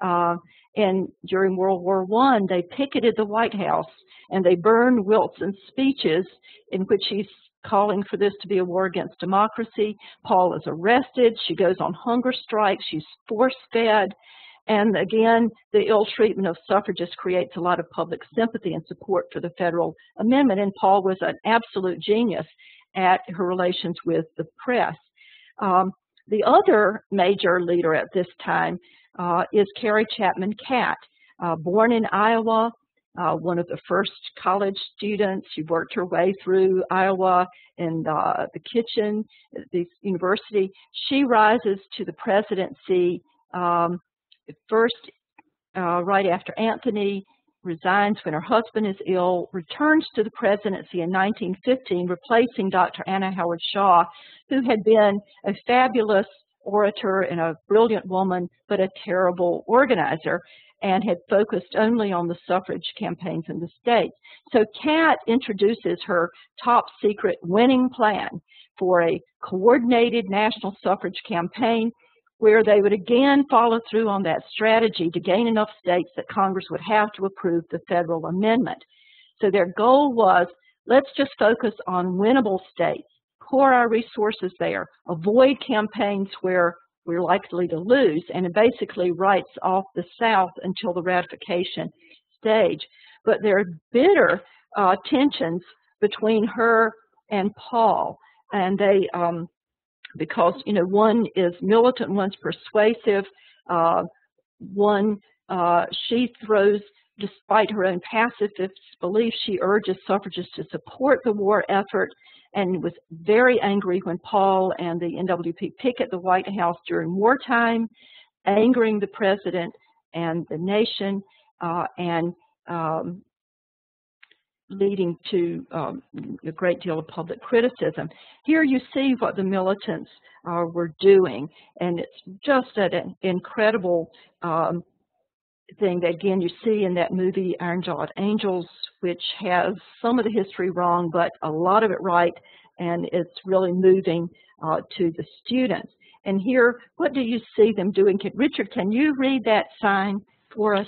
And during World War I, they picketed the White House, and they burned Wilson's speeches in which he's calling for this to be a war against democracy. Paul is arrested. She goes on hunger strike. She's force-fed. And again, the ill treatment of suffragists creates a lot of public sympathy and support for the federal amendment. And Paul was an absolute genius at her relations with the press. The other major leader at this time is Carrie Chapman Catt, born in Iowa, one of the first college students. She worked her way through Iowa in the kitchen at the university. She rises to the presidency first, right after Anthony resigns when her husband is ill, returns to the presidency in 1915, replacing Dr. Anna Howard Shaw, who had been a fabulous orator and a brilliant woman, but a terrible organizer, and had focused only on the suffrage campaigns in the states. So Catt introduces her top secret winning plan for a coordinated national suffrage campaign, where they would again follow through on that strategy to gain enough states that Congress would have to approve the federal amendment. So their goal was, let's just focus on winnable states, pour our resources there, avoid campaigns where we're likely to lose, and it basically writes off the South until the ratification stage. But there are bitter tensions between her and Paul, and they because, you know, one is militant, one's persuasive. She throws, despite her own pacifist beliefs, she urges suffragists to support the war effort, and was very angry when Paul and the NWP picket the White House during wartime, angering the president and the nation, and leading to a great deal of public criticism. Here you see what the militants were doing, and it's just an incredible thing that, again, you see in that movie, Iron-Jawed Angels, which has some of the history wrong, but a lot of it right, and it's really moving to the students. And here, what do you see them doing? Richard, can you read that sign for us?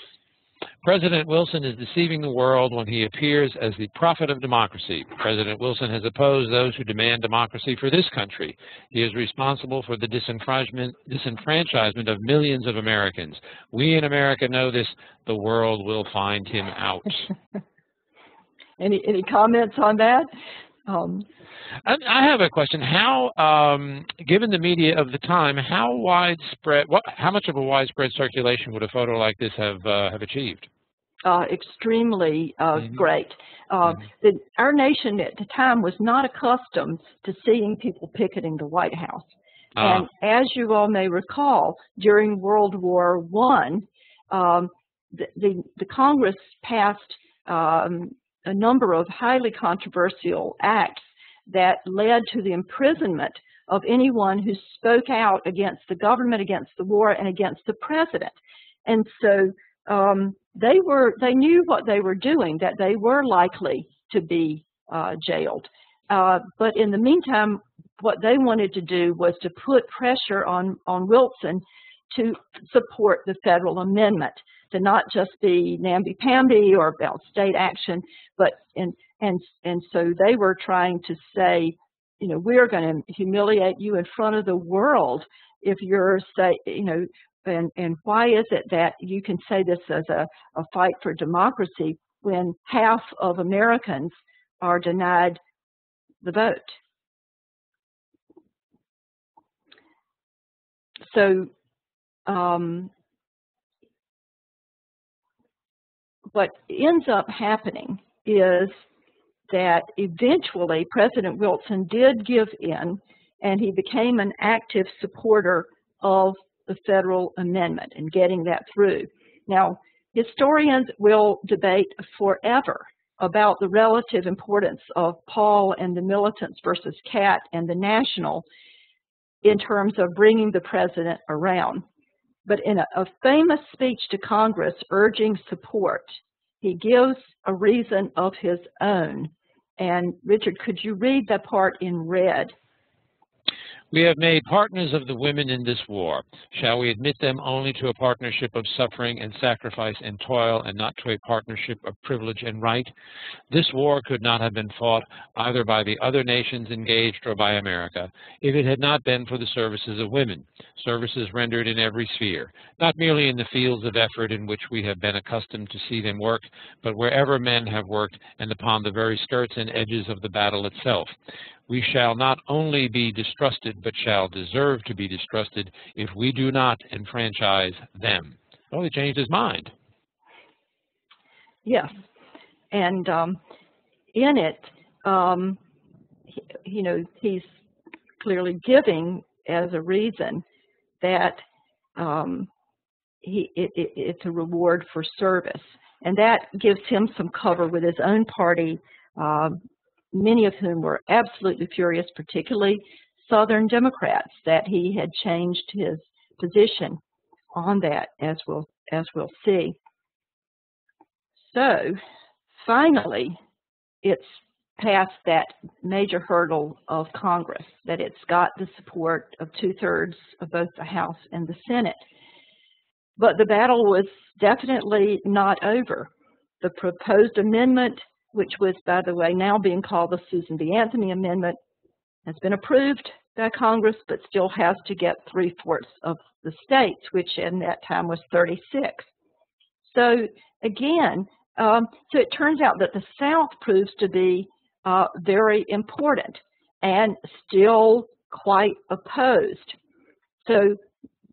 President Wilson is deceiving the world when he appears as the prophet of democracy. President Wilson has opposed those who demand democracy for this country. He is responsible for the disenfranchisement of millions of Americans. We in America know this. The world will find him out. Any comments on that? I have a question. How, given the media of the time, how much of a widespread circulation would a photo like this have achieved? Extremely great. Our nation at the time was not accustomed to seeing people picketing the White House. And as you all may recall, during World War I, the Congress passed a number of highly controversial acts that led to the imprisonment of anyone who spoke out against the government, against the war, and against the president. And so they knew what they were doing, that they were likely to be jailed. But in the meantime, what they wanted to do was to put pressure on Wilson to support the federal amendment, to not just be namby-pamby or about state action, but and so they were trying to say, you know, we're going to humiliate you in front of the world if you're and why is it that you can say this as a fight for democracy when half of Americans are denied the vote? So what ends up happening is that eventually President Wilson did give in, and he became an active supporter of the federal amendment and getting that through. Now, historians will debate forever about the relative importance of Paul and the militants versus Cat and the national in terms of bringing the president around. But in a famous speech to Congress urging support, he gives a reason of his own. And Richard, could you read that part in red? We have made partners of the women in this war. Shall we admit them only to a partnership of suffering and sacrifice and toil, and not to a partnership of privilege and right? This war could not have been fought either by the other nations engaged or by America if it had not been for the services of women, services rendered in every sphere, not merely in the fields of effort in which we have been accustomed to see them work, but wherever men have worked and upon the very skirts and edges of the battle itself. We shall not only be distrusted, but shall deserve to be distrusted if we do not enfranchise them. Oh, he changed his mind. Yes, and in it, he's clearly giving as a reason that it's a reward for service, and that gives him some cover with his own party. Many of whom were absolutely furious, particularly Southern Democrats, that he had changed his position on that, as we'll see. So finally, it's past that major hurdle of Congress, that it's got the support of 2/3 of both the House and the Senate. But the battle was definitely not over. The proposed amendment, which was, by the way, now being called the Susan B. Anthony Amendment, has been approved by Congress, but still has to get 3/4 of the states, which in that time was 36. So again, so it turns out that the South proves to be very important and still quite opposed. So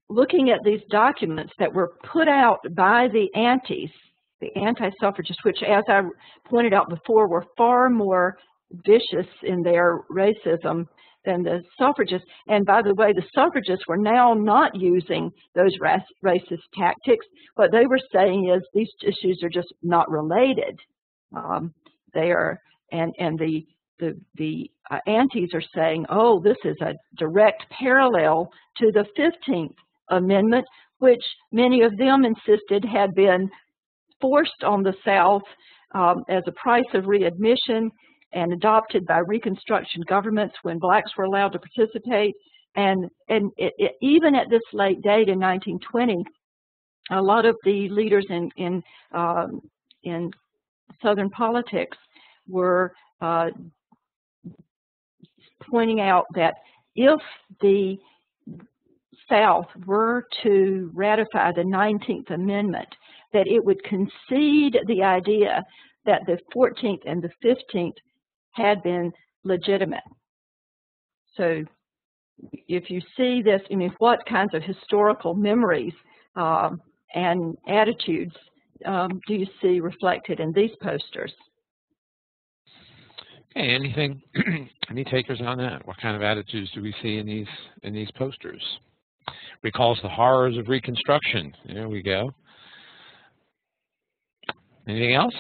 looking at these documents that were put out by the anti-suffragists, which, as I pointed out before, were far more vicious in their racism than the suffragists. And by the way, the suffragists were now not using those racist tactics. What they were saying is these issues are just not related. They are, and the antis are saying, oh, this is a direct parallel to the 15th Amendment, which many of them insisted had been forced on the South as a price of readmission and adopted by Reconstruction governments when blacks were allowed to participate. And even at this late date in 1920, a lot of the leaders in Southern politics were pointing out that if the South were to ratify the 19th Amendment, that it would concede the idea that the 14th and the 15th had been legitimate. So if you see this, I mean, what kinds of historical memories and attitudes do you see reflected in these posters? Okay, anything, any takers on that? What kind of attitudes do we see in these posters? Recalls the horrors of Reconstruction. There we go. Anything else?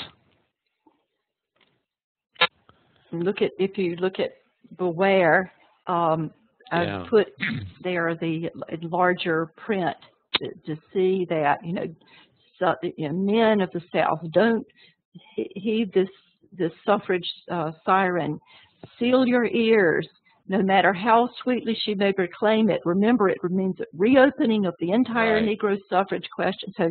If you look at Beware, I've put there the larger print to see that, men of the South, don't heed this suffrage siren. Seal your ears. No matter how sweetly she may proclaim it, remember it means a reopening of the entire Negro suffrage question. So,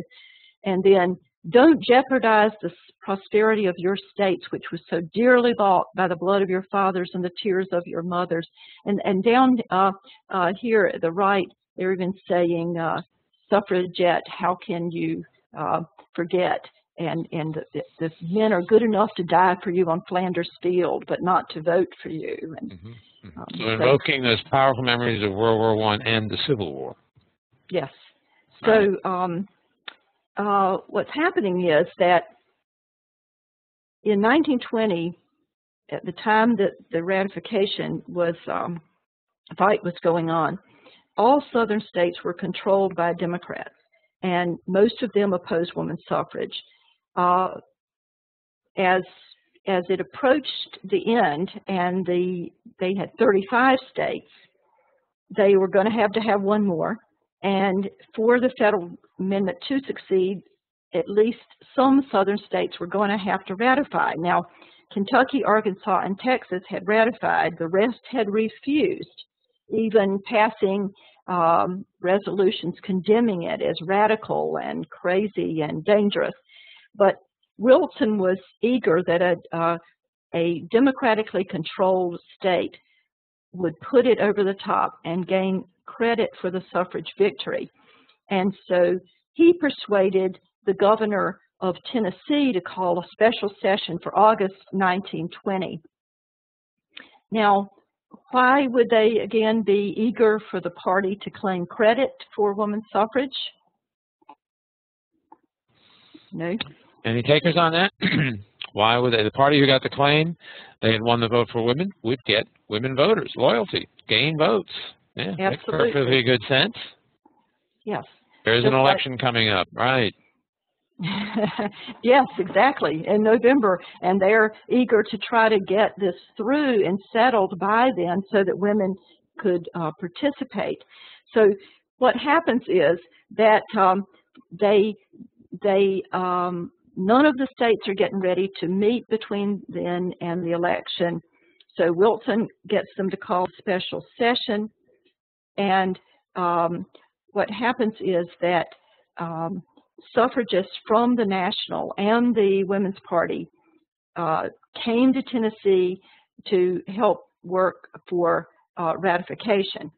and then don't jeopardize the prosperity of your states, which was so dearly bought by the blood of your fathers and the tears of your mothers. And down here at the right, they're even saying, suffragette, how can you forget? And the men are good enough to die for you on Flanders Field, but not to vote for you. And, so invoking those powerful memories of World War I and the Civil War. Yes. So what's happening is that in 1920, at the time that the ratification was fight was going on, all Southern states were controlled by Democrats, and most of them opposed women's suffrage. As it approached the end, and they had 35 states, they were going to have one more. And for the federal amendment to succeed, at least some Southern states were going to have to ratify. Now, Kentucky, Arkansas, and Texas had ratified. The rest had refused, even passing resolutions condemning it as radical and crazy and dangerous. But Wilson was eager that a democratically controlled state would put it over the top and gain credit for the suffrage victory. And so he persuaded the governor of Tennessee to call a special session for August 1920. Now, why would they again be eager for the party to claim credit for women's suffrage? No? Any takers on that? Why would they? The party who got the claim, they had won the vote for women, would get women voters, loyalty, gain votes. Yeah, makes perfectly good sense. Yes. There's an election coming up, right? Yes, exactly, in November, and they're eager to try to get this through and settled by then so that women could participate. So what happens is that none of the states are getting ready to meet between then and the election. So Wilson gets them to call a special session, and what happens is that suffragists from the National and the Women's Party came to Tennessee to help work for ratification.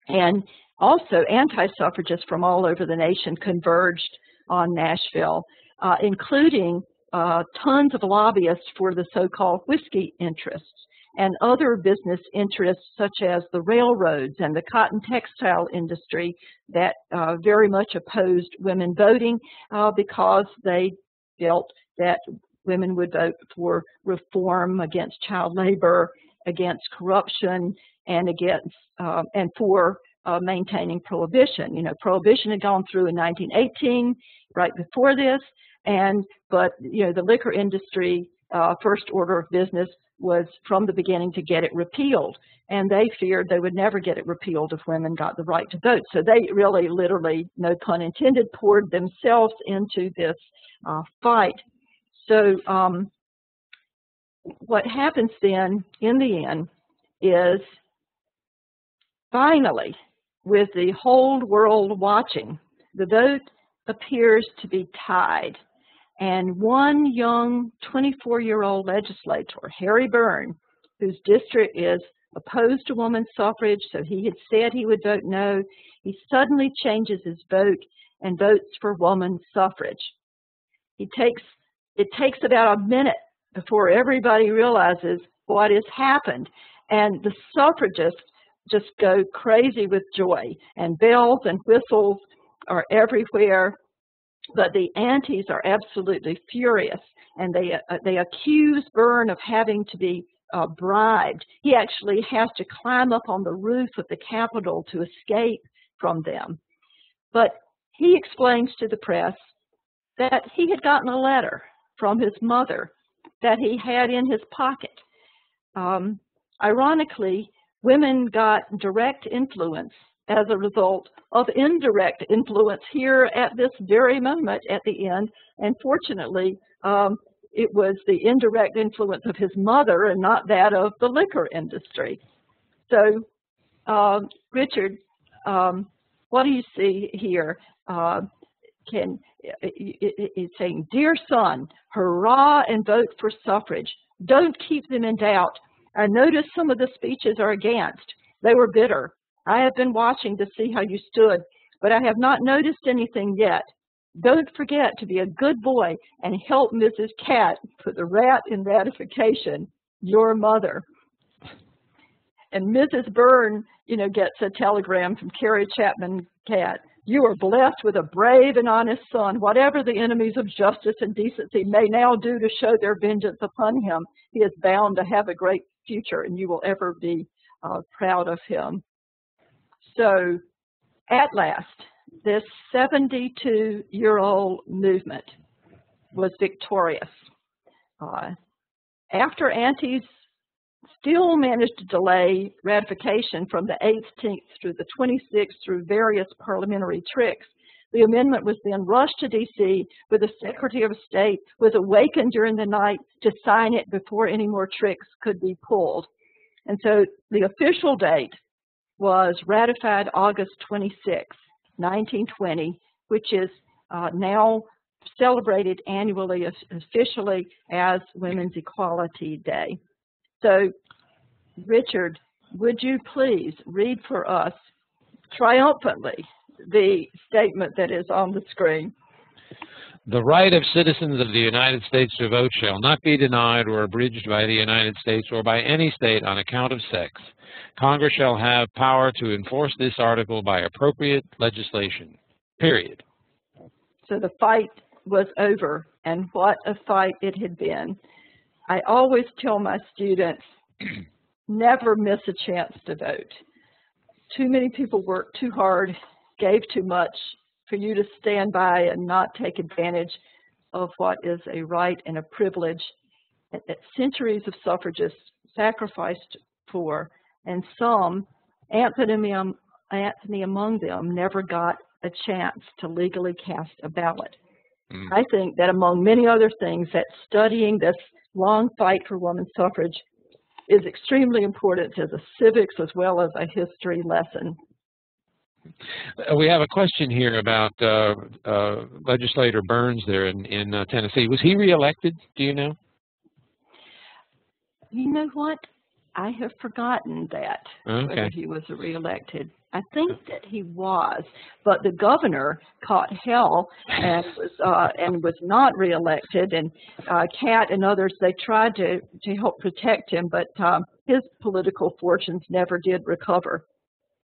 And also anti-suffragists from all over the nation converged on Nashville, including tons of lobbyists for the so-called whiskey interests and other business interests such as the railroads and the cotton textile industry that very much opposed women voting because they felt that women would vote for reform, against child labor, against corruption, and against and for maintaining prohibition. You know, prohibition had gone through in 1918, right before this, but you know, the liquor industry first order of business was from the beginning to get it repealed. And they feared they would never get it repealed if women got the right to vote. So they really, literally, no pun intended, poured themselves into this fight. So what happens then, in the end, is finally, with the whole world watching, the vote appears to be tied. And one young 24-year-old legislator, Harry Byrne, whose district is opposed to women's suffrage, so he had said he would vote no, he suddenly changes his vote and votes for women's suffrage. It takes about a minute before everybody realizes what has happened, and the suffragists just go crazy with joy, and bells and whistles are everywhere, but the antis are absolutely furious, and they accuse Byrne of having to be bribed. He actually has to climb up on the roof of the Capitol to escape from them. But he explains to the press that he had gotten a letter from his mother that he had in his pocket. Ironically, women got direct influence as a result of indirect influence here at this very moment at the end, and fortunately, it was the indirect influence of his mother and not that of the liquor industry. So, Richard, what do you see here? It's saying, "Dear son, hurrah and vote for suffrage. Don't keep them in doubt. I noticed some of the speeches are against. They were bitter. I have been watching to see how you stood, but I have not noticed anything yet. Don't forget to be a good boy and help Mrs. Cat put the rat in ratification, your mother." And Mrs. Byrne, gets a telegram from Carrie Chapman Cat. "You are blessed with a brave and honest son. Whatever the enemies of justice and decency may now do to show their vengeance upon him, he is bound to have a great future, and you will ever be proud of him." So, at last, this 72-year-old movement was victorious. After antis still managed to delay ratification from the 18th through the 26th through various parliamentary tricks, the amendment was then rushed to D.C., where the Secretary of State was awakened during the night to sign it before any more tricks could be pulled. And so the official date was ratified August 26, 1920, which is now celebrated annually officially as Women's Equality Day. So, Richard, would you please read for us triumphantly the statement that is on the screen? "The right of citizens of the United States to vote shall not be denied or abridged by the United States or by any state on account of sex. Congress shall have power to enforce this article by appropriate legislation, period." So the fight was over, and what a fight it had been. I always tell my students, never miss a chance to vote. Too many people worked too hard, gave too much for you to stand by and not take advantage of what is a right and a privilege that centuries of suffragists sacrificed for, and some, Anthony among them, never got a chance to legally cast a ballot. I think that among many other things, that studying this long fight for women's suffrage is extremely important as a civics as well as a history lesson. We have a question here about legislator Burns there in Tennessee. Was he reelected? Do you know? You know what? I have forgotten that, whether he was reelected. I think that he was, but the governor caught hell and was not reelected. And Cat and others, they tried to help protect him, but his political fortunes never did recover.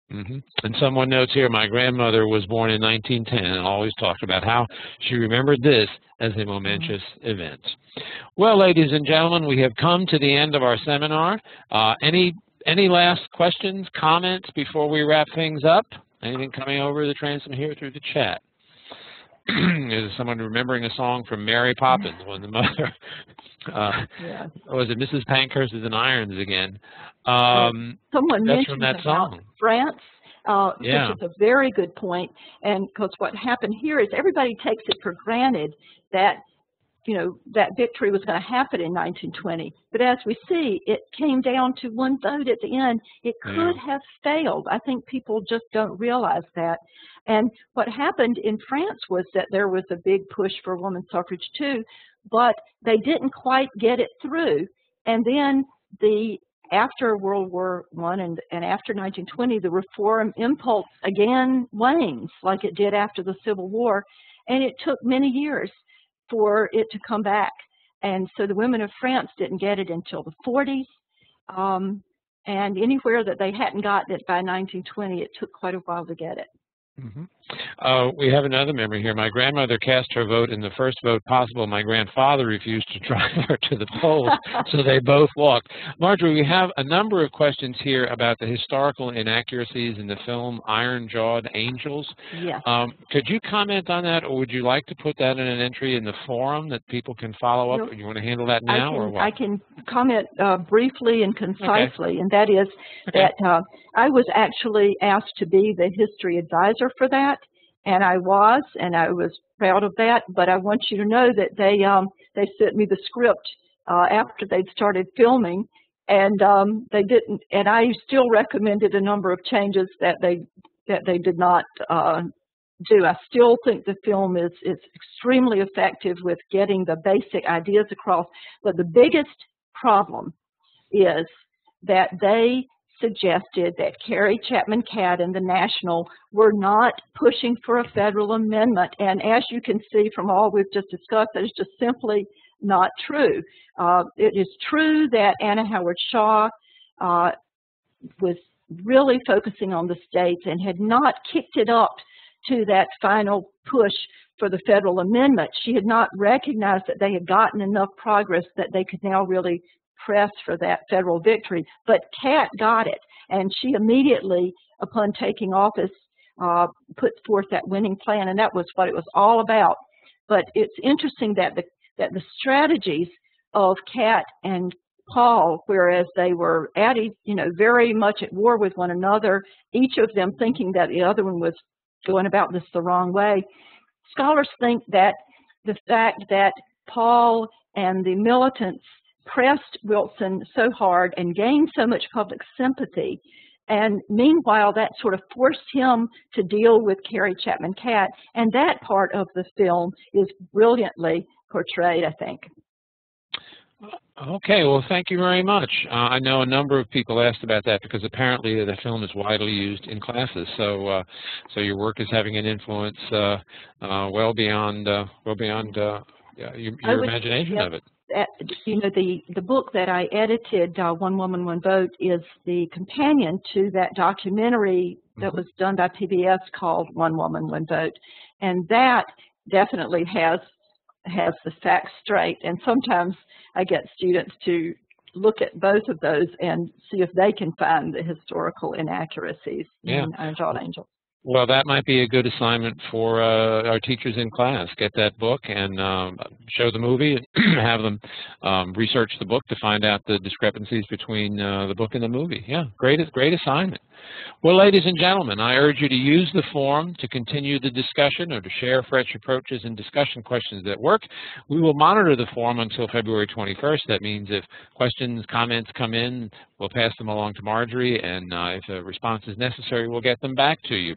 And someone notes here, my grandmother was born in 1910 and always talked about how she remembered this as a momentous event. Well, ladies and gentlemen, we have come to the end of our seminar. Any last questions, comments before we wrap things up? Anything coming over the transom here through the chat? Is someone remembering a song from Mary Poppins when the mother Yeah. Was it Mrs. Pankhurst's and Irons again? Someone That's from mentioned that about song. France, Yeah. which is a very good point. And because what happened here is everybody takes it for granted that, you know, that victory was going to happen in 1920. But as we see, it came down to one vote at the end. It could have failed. I think people just don't realize that. And what happened in France was that there was a big push for women's suffrage too, but they didn't quite get it through. And then after World War I and after 1920, the reform impulse again wanes like it did after the Civil War. And it took many years for it to come back. And so the women of France didn't get it until the 40s. And anywhere that they hadn't gotten it by 1920, it took quite a while to get it. We have another memory here. My grandmother cast her vote in the first vote possible. My grandfather refused to drive her to the polls, so they both walked. Marjorie, we have a number of questions here about the historical inaccuracies in the film Iron-Jawed Angels. Yes. Could you comment on that, or would you like to put that in an entry in the forum that people can follow up? You want to handle that now, or what? I can comment briefly and concisely, and that is that I was actually asked to be the history advisor for that, and I was proud of that. But I want you to know that they sent me the script after they'd started filming, and they didn't. And I still recommended a number of changes that they did not do. I still think the film is extremely effective with getting the basic ideas across. But the biggest problem is that they suggested that Carrie Chapman Catt and the National were not pushing for a federal amendment. And as you can see from all we've just discussed, that is just simply not true. It is true that Anna Howard Shaw was really focusing on the states and had not kicked it up to that final push for the federal amendment. She had not recognized that they had gotten enough progress that they could now really press for that federal victory. But Catt got it, and she immediately, upon taking office, put forth that winning plan, and that was what it was all about. But it's interesting that the strategies of Catt and Paul, whereas they were very much at war with one another, each of them thinking that the other one was going about this the wrong way. Scholars think that the fact that Paul and the militants pressed Wilson so hard and gained so much public sympathy, and meanwhile that sort of forced him to deal with Carrie Chapman Catt, and that part of the film is brilliantly portrayed, I think. Okay, well, thank you very much. I know a number of people asked about that because apparently the film is widely used in classes. So, so your work is having an influence well beyond your imagination of it. The book that I edited, One Woman, One Vote, is the companion to that documentary that was done by PBS called One Woman, One Vote, and that definitely has the facts straight. And sometimes I get students to look at both of those and see if they can find the historical inaccuracies in Iron-Jawed Angels. Well, that might be a good assignment for our teachers in class. Get that book and show the movie and have them research the book to find out the discrepancies between the book and the movie. Yeah, great assignment. Well, ladies and gentlemen, I urge you to use the forum to continue the discussion or to share fresh approaches and discussion questions that work. We will monitor the forum until February 21st. That means if questions, comments come in, we'll pass them along to Marjorie, and if a response is necessary, we'll get them back to you.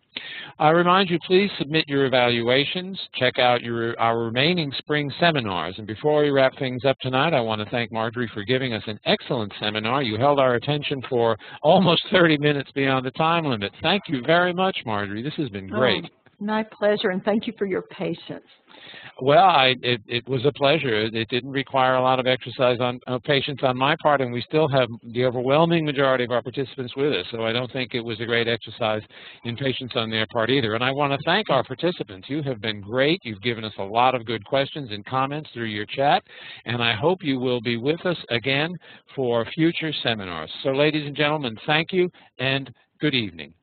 I remind you, please submit your evaluations. Check out our remaining spring seminars. And before we wrap things up tonight, I want to thank Marjorie for giving us an excellent seminar. You held our attention for almost 30 minutes beyond the time limit. Thank you very much, Marjorie. This has been great. My pleasure, and thank you for your patience. Well, it was a pleasure. It didn't require a lot of exercise on patience on my part, and we still have the overwhelming majority of our participants with us, so I don't think it was a great exercise in patience on their part either. And I want to thank our participants. You have been great. You've given us a lot of good questions and comments through your chat, and I hope you will be with us again for future seminars. So, ladies and gentlemen, thank you, and good evening.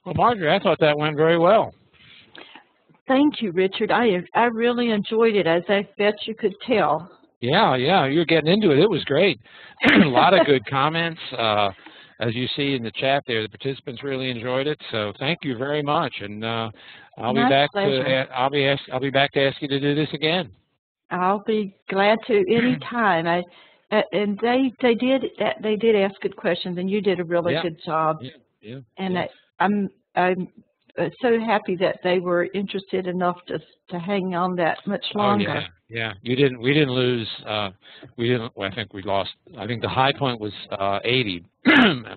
Well, Marjorie, I thought that went very well. Thank you, Richard. I really enjoyed it, as I bet you could tell. Yeah, you're getting into it. It was great. A lot of good comments. As you see in the chat there, the participants really enjoyed it. So thank you very much, and I'll be back to ask you to do this again. I'll be glad to any time. And they did ask good questions, and you did a really good job. Yeah. And I'm so happy that they were interested enough to hang on that much longer. Oh, yeah. We didn't lose. We didn't. Well, I think we lost. I think the high point was 80.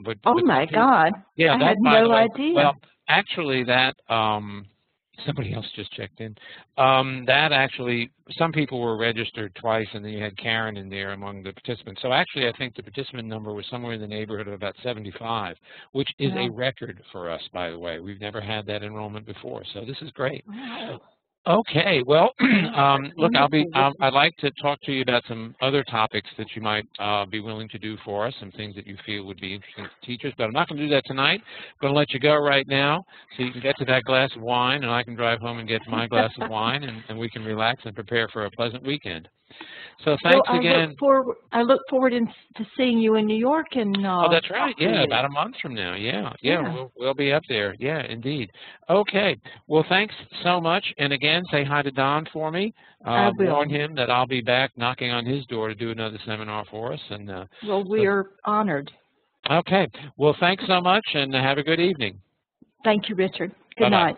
but my God! Yeah, I had no idea. Well, actually, that somebody else just checked in. That actually, some people were registered twice, and then you had Karen in there among the participants. So actually, I think the participant number was somewhere in the neighborhood of about 75, which is a record for us, by the way. We've never had that enrollment before, so this is great. Wow. Okay, well, look, I'd like to talk to you about some other topics that you might be willing to do for us, some things that you feel would be interesting to teachers, but I'm not going to do that tonight. I'm going to let you go right now so you can get to that glass of wine, and I can drive home and get to my glass of wine, and we can relax and prepare for a pleasant weekend. So thanks again. I look forward to seeing you in New York. Oh, that's right. Yeah, about a month from now. Yeah. We'll be up there. Yeah, indeed. Okay. Well, thanks so much. And again, say hi to Don for me. Warn him that I'll be back knocking on his door to do another seminar for us. And well, we are honored. Okay. Well, thanks so much, and have a good evening. Thank you, Richard. Good Bye-bye. night.